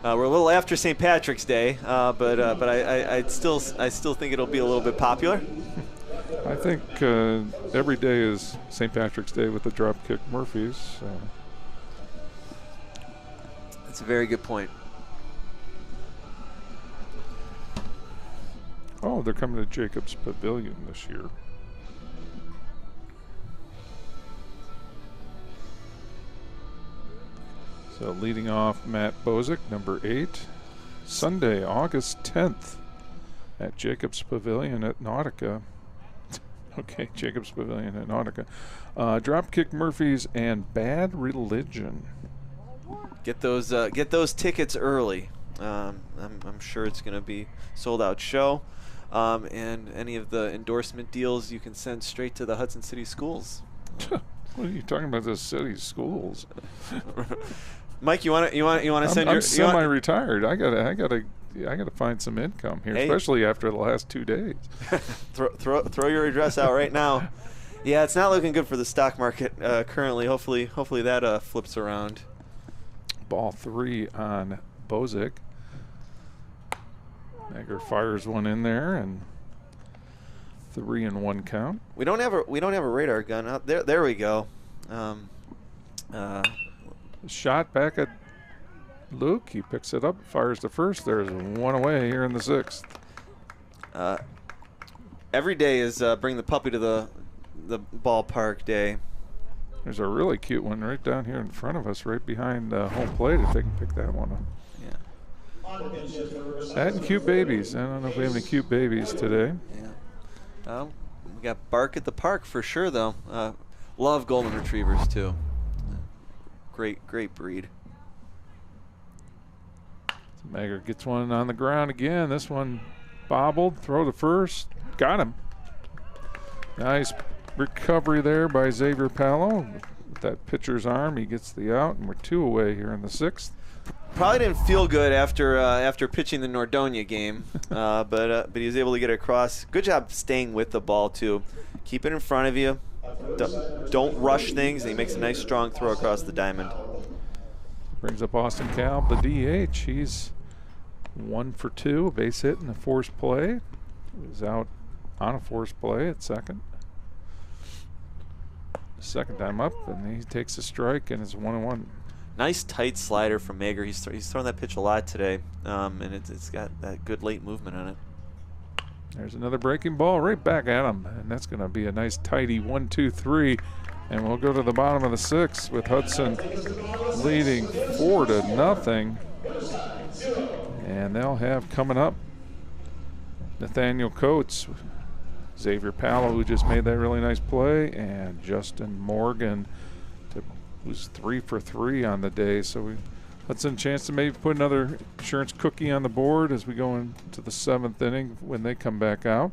We're a little after St. Patrick's Day, but I still think it'll be a little bit popular. I think every day is St. Patrick's Day with the Dropkick Murphys. That's a very good point. Oh, they're coming to Jacobs Pavilion this year. So leading off, Matt Bozick, number 8. Sunday, August 10th at Jacobs Pavilion at Nautica. Okay, Jacobs Pavilion and Nautica. Dropkick Murphys and Bad Religion. Get those tickets early. I'm sure it's going to be sold out show. And any of the endorsement deals you can send straight to the Hudson City Schools. What are you talking about? The city schools? Mike, you want to send I'm semi-retired. I gotta find some income here, especially after the last 2 days. throw your address out right now. Yeah, it's not looking good for the stock market currently. Hopefully that flips around. Ball 3 on Bozick. Egger fires one in there, and 3-1 count. We don't have a radar gun out there. There we go. Shot back at Luke. He picks it up, fires the first. There's one away here in the 6th. Every day is bring the puppy to the ballpark day. There's a really cute one right down here in front of us, right behind home plate, if they can pick that one up. That and cute babies. I don't know if we have any cute babies today. Yeah. We got bark at the park for sure, though. Love golden retrievers too. Great breed. Megger gets one on the ground again. This one bobbled. Throw to first. Got him. Nice recovery there by Xavier Palo. With that pitcher's arm, he gets the out, and we're 2 away here in the 6th. Probably didn't feel good after pitching the Nordonia game, but he was able to get it across. Good job staying with the ball too. Keep it in front of you. Don't rush things. And he makes a nice strong throw across the diamond. Brings up Austin Kalb, the DH. He's 1 for 2, a base hit and a forced play. He's out on a forced play at second. Second time up, and he takes a strike, and it's 1-1. Nice tight slider from Megger. He's thrown that pitch a lot today, and it's got that good late movement on it. There's another breaking ball right back at him, and that's going to be a nice tidy 1-2-3. And we'll go to the bottom of the 6th with Hudson leading 4-0. And they'll have coming up Nathaniel Coates, Xavier Palo, who just made that really nice play, and Justin Morgan, who's 3 for 3 on the day. So Hudson chance to maybe put another insurance cookie on the board as we go into the 7th inning when they come back out.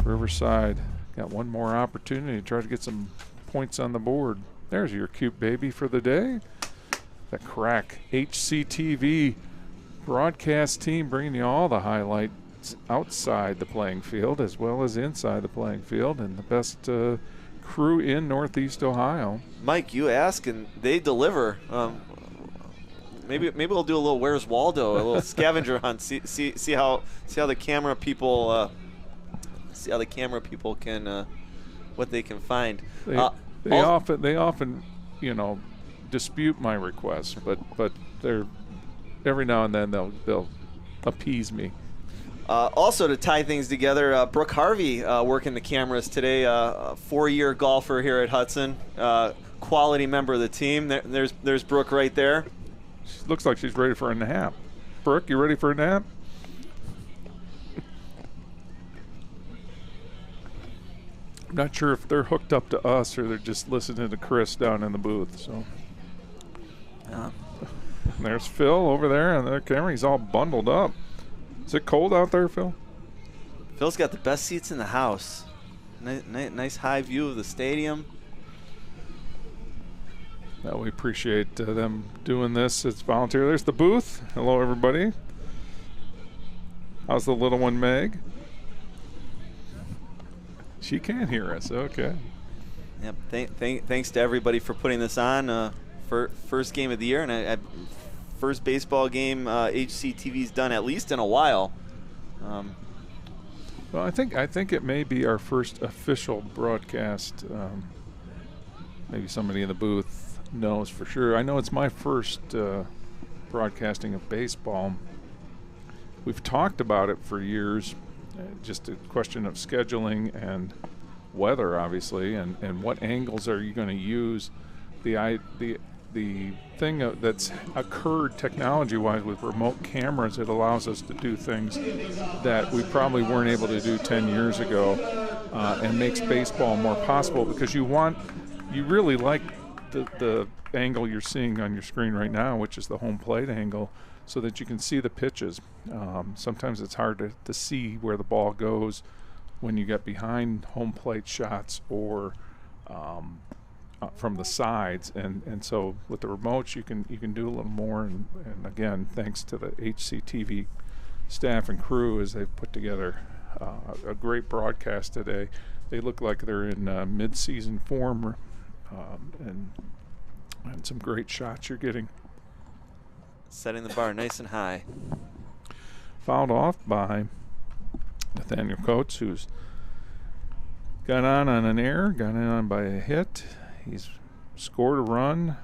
Riverside got one more opportunity to try to get some points on the board. There's your cute baby for the day. The Crack HCTV broadcast team bringing you all the highlights outside the playing field as well as inside the playing field, and the best crew in Northeast Ohio. Mike, you ask and they deliver. Maybe we'll do a little Where's Waldo, a little scavenger hunt. See how the camera people can what they can find. They often dispute my requests, but they're every now and then they'll appease me. Also, to tie things together, Brooke Harvey working the cameras today, a 4-year golfer here at Hudson, quality member of the team. There's Brooke right there. She looks like she's ready for a nap. Brooke, you ready for a nap? I'm not sure if they're hooked up to us or they're just listening to Chris down in the booth. So there's Phil over there on the camera. He's all bundled up. Is it cold out there, Phil? Phil's got the best seats in the house. Nice high view of the stadium. Well, we appreciate them doing this. It's volunteer. There's the booth. Hello, everybody. How's the little one, Meg? She can't hear us. Okay. Yep. Thanks to everybody for putting this on. For first game of the year, and first baseball game HCTV's done at least in a while. Well, I think it may be our first official broadcast. Maybe somebody in the booth knows for sure. I know it's my first broadcasting of baseball. We've talked about it for years. Just a question of scheduling and weather, obviously, and what angles are you going to use. The the thing that's occurred technology-wise with remote cameras, it allows us to do things that we probably weren't able to do 10 years ago, and makes baseball more possible, because you really like the angle you're seeing on your screen right now, which is the home plate angle, so that you can see the pitches. Sometimes it's hard to see where the ball goes when you get behind home plate shots or from the sides, and so with the remotes you can do a little more, and again, thanks to the HCTV staff and crew as they've put together a great broadcast today. They look like they're in mid-season form, and some great shots you're getting. Setting the bar nice and high. Fouled off by Nathaniel Coates, who's got on an error, got on by a hit. He's scored a run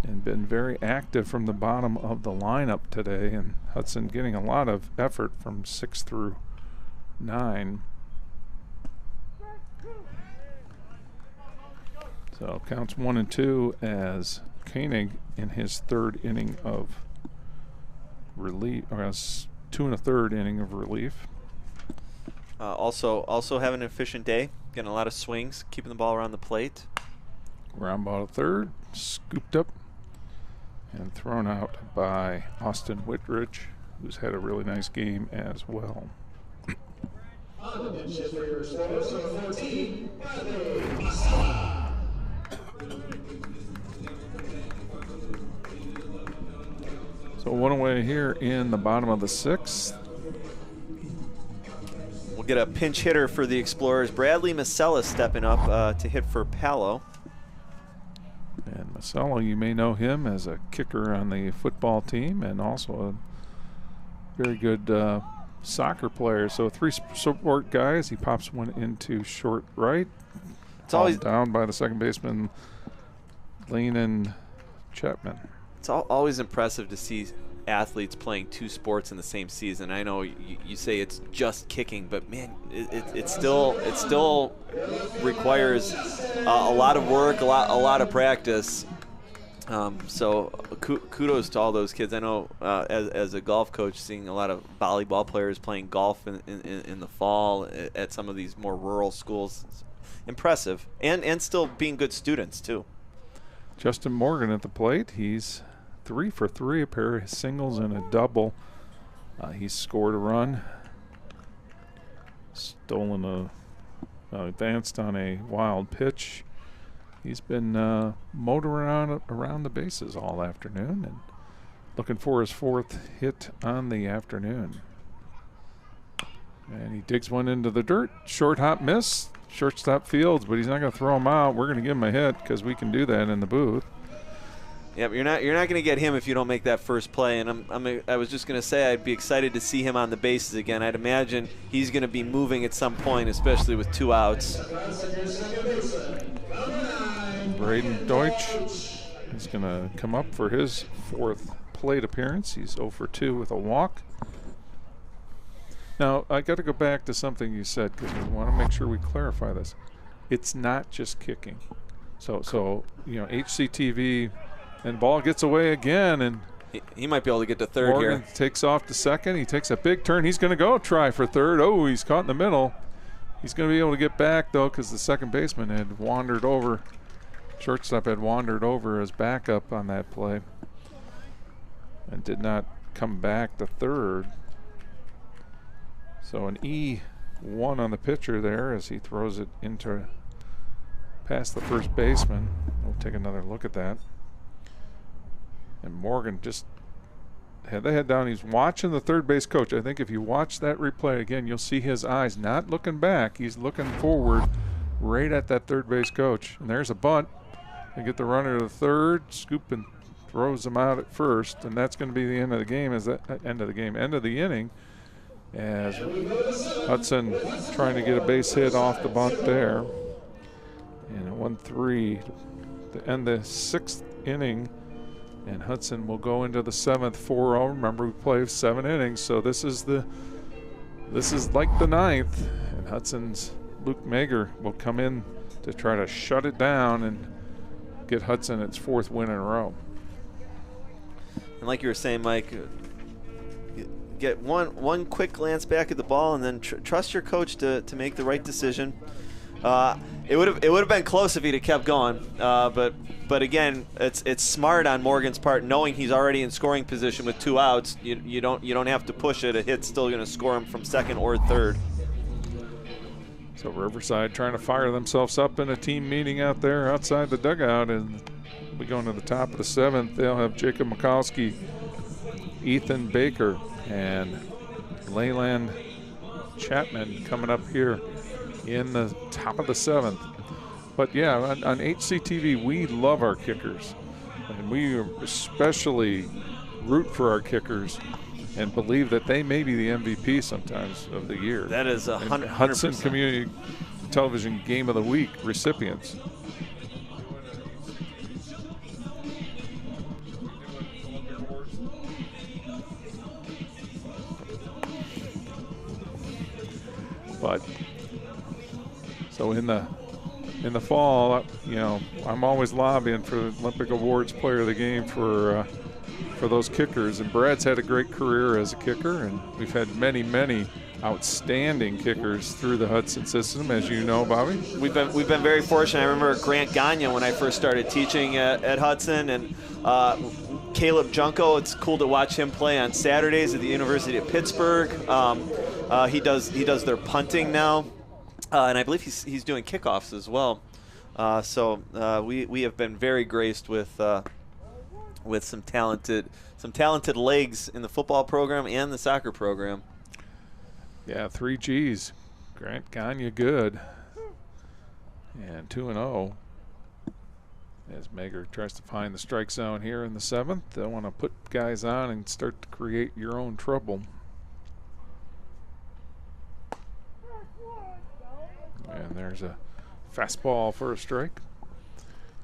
and been very active from the bottom of the lineup today, and Hudson getting a lot of effort from 6 through 9. So counts 1 and 2 as Koenig in his 3rd inning of relief, or 2 1/3 inning of relief. Also having an efficient day, getting a lot of swings, keeping the ball around the plate. Round ball to 3rd, scooped up and thrown out by Austin Whitridge, who's had a really nice game as well. So 1 away here in the bottom of the 6th. We'll get a pinch hitter for the Explorers. Bradley Masella stepping up to hit for Palo. And Masella, you may know him as a kicker on the football team and also a very good soccer player. So 3 support guys. He pops one into short right. It's always down by the second baseman, Leanin Chapman. It's always impressive to see athletes playing 2 sports in the same season. I know you say it's just kicking, but man, it still requires a lot of work, a lot of practice. So kudos to all those kids. I know as a golf coach, seeing a lot of volleyball players playing golf in the fall at some of these more rural schools, it's impressive, and still being good students too. Justin Morgan at the plate. He's 3 for 3, a pair of singles and a double. He's scored a run, advanced on a wild pitch. He's been motoring around the bases all afternoon and looking for his 4th hit on the afternoon. And he digs one into the dirt. Short hop miss. Shortstop Fields, but he's not going to throw him out. We're going to give him a hit because we can do that in the booth. Yeah, but you're not going to get him if you don't make that first play. And I was just going to say I'd be excited to see him on the bases again. I'd imagine he's going to be moving at some point, especially with 2 outs. Braden Deutsch is going to come up for his 4th plate appearance. He's 0 for 2 with a walk. Now, I got to go back to something you said because we want to make sure we clarify this. It's not just kicking. So HCTV, and ball gets away again, and he might be able to get to 3rd Morgan here. Takes off to 2nd. He takes a big turn. He's going to go try for 3rd. Oh, he's caught in the middle. He's going to be able to get back, though, because the second baseman had wandered over. Shortstop had wandered over as backup on that play and did not come back to 3rd. So an E1 on the pitcher there as he throws it into past the first baseman. We'll take another look at that. And Morgan just had the head down. He's watching the third base coach. I think if you watch that replay again, you'll see his eyes not looking back. He's looking forward right at that third base coach. And there's a bunt. They get the runner to the 3rd, scoop and throws him out at 1st. And that's going to be the end of the game, end of the inning. As Hudson trying to get a base hit off the bunt there. And a 1-3 to end the 6th inning. And Hudson will go into the 7th 4-0. Remember, we play 7 innings, so this is like the 9th. And Hudson's Luke Mager will come in to try to shut it down and get Hudson its 4th win in a row. And like you were saying, Mike, get one quick glance back at the ball and then trust your coach to make the right decision. It would have been close if he'd have kept going, but again, it's smart on Morgan's part, knowing he's already in scoring position with 2 outs. You don't have to push it. A hit's still going to score him from 2nd or 3rd. So Riverside trying to fire themselves up in a team meeting out there outside the dugout, and we go into the top of the 7th. They'll have Jacob Mikowski, Ethan Baker, and Leyland Chapman coming up here in the top of the 7th. But yeah, on HCTV, we love our kickers, and we especially root for our kickers and believe that they may be the MVP sometimes of the year. That is 100%. Hudson Community Television Game of the Week recipients. But so in the fall, you know, I'm always lobbying for the Olympic Awards Player of the Game for those kickers. And Brad's had a great career as a kicker, and we've had many outstanding kickers through the Hudson system, as you know, Bobby. We've been very fortunate. I remember Grant Gagne when I first started teaching at Hudson, and Caleb Junko. It's cool to watch him play on Saturdays at the University of Pittsburgh. He does their punting now, and I believe he's doing kickoffs as well. So we have been very graced with some talented legs in the football program and the soccer program. Yeah, 3 Gs. Grant Gagne good. And 2-0. As Mager tries to find the strike zone here in the 7th. They'll want to put guys on and start to create your own trouble. And there's a fastball for a strike.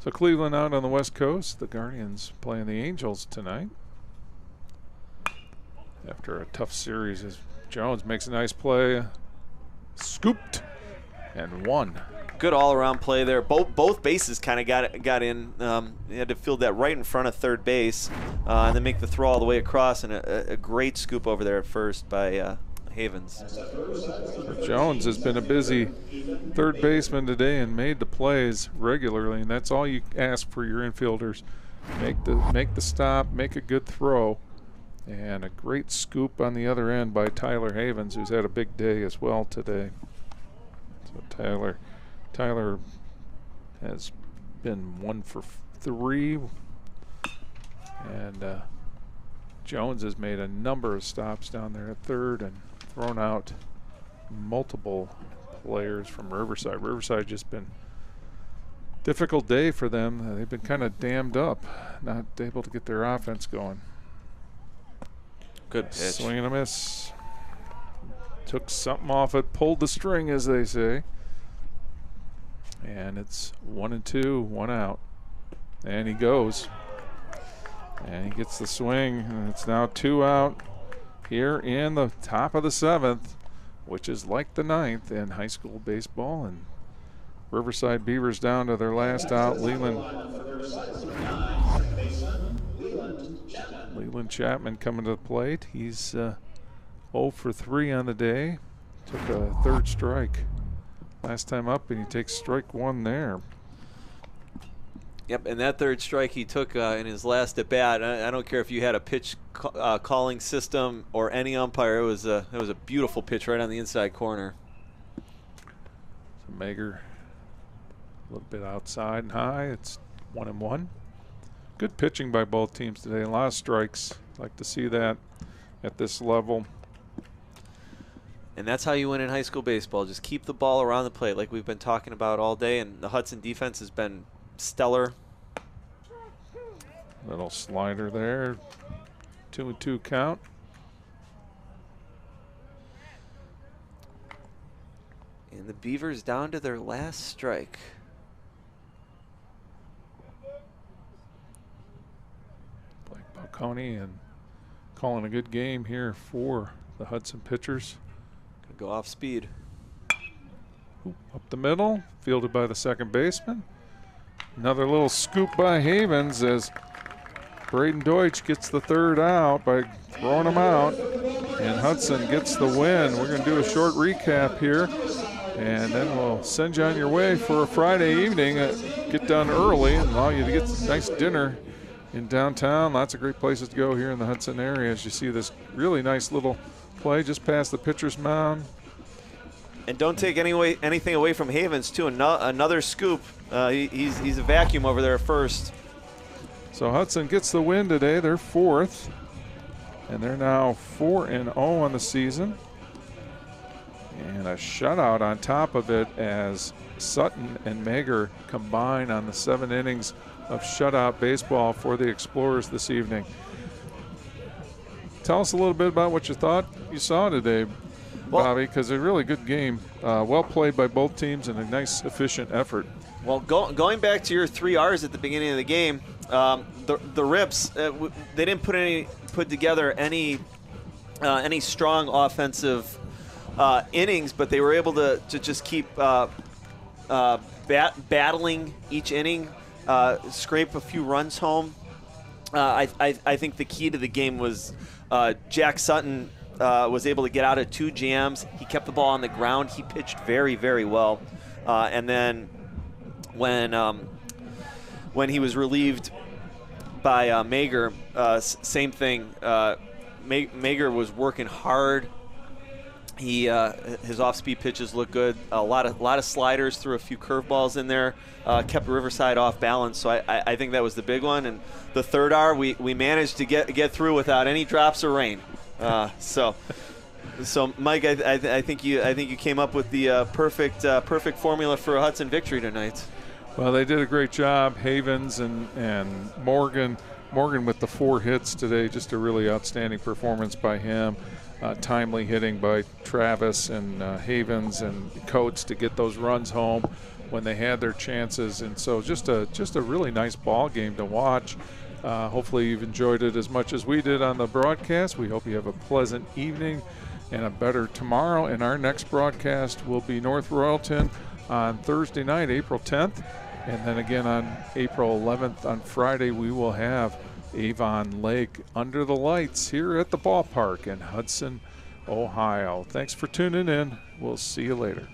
So Cleveland out on the West Coast. The Guardians playing the Angels tonight. After a tough series, as Jones makes a nice play. Scooped and won. Good all-around play there. Both bases kind of got in. He had to field that right in front of 3rd base, and then make the throw all the way across, and a great scoop over there at first by Havens. So Jones has been a busy 3rd baseman today and made the plays regularly, and that's all you ask for your infielders. Make the stop, make a good throw, and a great scoop on the other end by Tyler Havens, who's had a big day as well today. So Tyler has been 1 for 3, and Jones has made a number of stops down there at 3rd and thrown out multiple players from Riverside. Riverside just been difficult day for them. They've been kind of dammed up, not able to get their offense going. Good pitch. Swing and a miss. Took something off it, pulled the string, as they say. And it's 1-2, 1 out. And he goes. And he gets the swing, and it's now 2 out here in the top of the 7th, which is like the 9th in high school baseball. And Riverside Beavers down to their last out. Leland Chapman coming to the plate. He's 0 for 3 on the day. Took a 3rd strike last time up, and he takes strike 1 there. Yep, and that 3rd strike he took in his last at bat. I don't care if you had a pitch calling system or any umpire. It was a beautiful pitch right on the inside corner. So Mager a little bit outside and high. It's 1-1. Good pitching by both teams today. A lot of strikes. Like to see that at this level. And that's how you win in high school baseball. Just keep the ball around the plate like we've been talking about all day. And the Hudson defense has been stellar. Little slider there. 2-2 count. And the Beavers down to their last strike. Blake Balconi and calling a good game here for the Hudson pitchers. Gonna go off speed. Up the middle, fielded by the 2nd baseman. Another little scoop by Havens as Braden Deutsch gets the third out by throwing him out. And Hudson gets the win. We're going to do a short recap here, and then we'll send you on your way for a Friday evening. Get done early and allow you to get some nice dinner in downtown. Lots of great places to go here in the Hudson area as you see this really nice little play just past the pitcher's mound. And don't take anything away from Havens, too. Another scoop. He's a vacuum over there at first. So Hudson gets the win today. They're fourth, and they're now 4-0 on the season. And a shutout on top of it as Sutton and Mager combine on the 7 innings of shutout baseball for the Explorers this evening. Tell us a little bit about what you thought you saw today, Bobby, because a really good game. Well played by both teams and a nice, efficient effort. Well, going back to your 3 R's at the beginning of the game, the Rips, they didn't put together any strong offensive innings, but they were able to just keep battling each inning, scrape a few runs home. I think the key to the game was Jack Sutton was able to get out of 2 jams. He kept the ball on the ground. He pitched very, very well. And then when he was relieved by Mager, same thing. Mager was working hard. His off-speed pitches look good. A lot of sliders, threw a few curveballs in there. Kept Riverside off balance. So I think that was the big one. And the third R, we managed to get through without any drops of rain. So Mike, I think you came up with the perfect formula for a Hudson victory tonight. Well, they did a great job. Havens and Morgan with the 4 hits today. Just a really outstanding performance by him. Timely hitting by Travis and Havens and Coates to get those runs home when they had their chances. And so just a really nice ball game to watch. Hopefully you've enjoyed it as much as we did on the broadcast. We hope you have a pleasant evening and a better tomorrow. And our next broadcast will be North Royalton on Thursday night, April 10th. And then again on April 11th on Friday, we will have Avon Lake under the lights here at the ballpark in Hudson, Ohio. Thanks for tuning in. We'll see you later.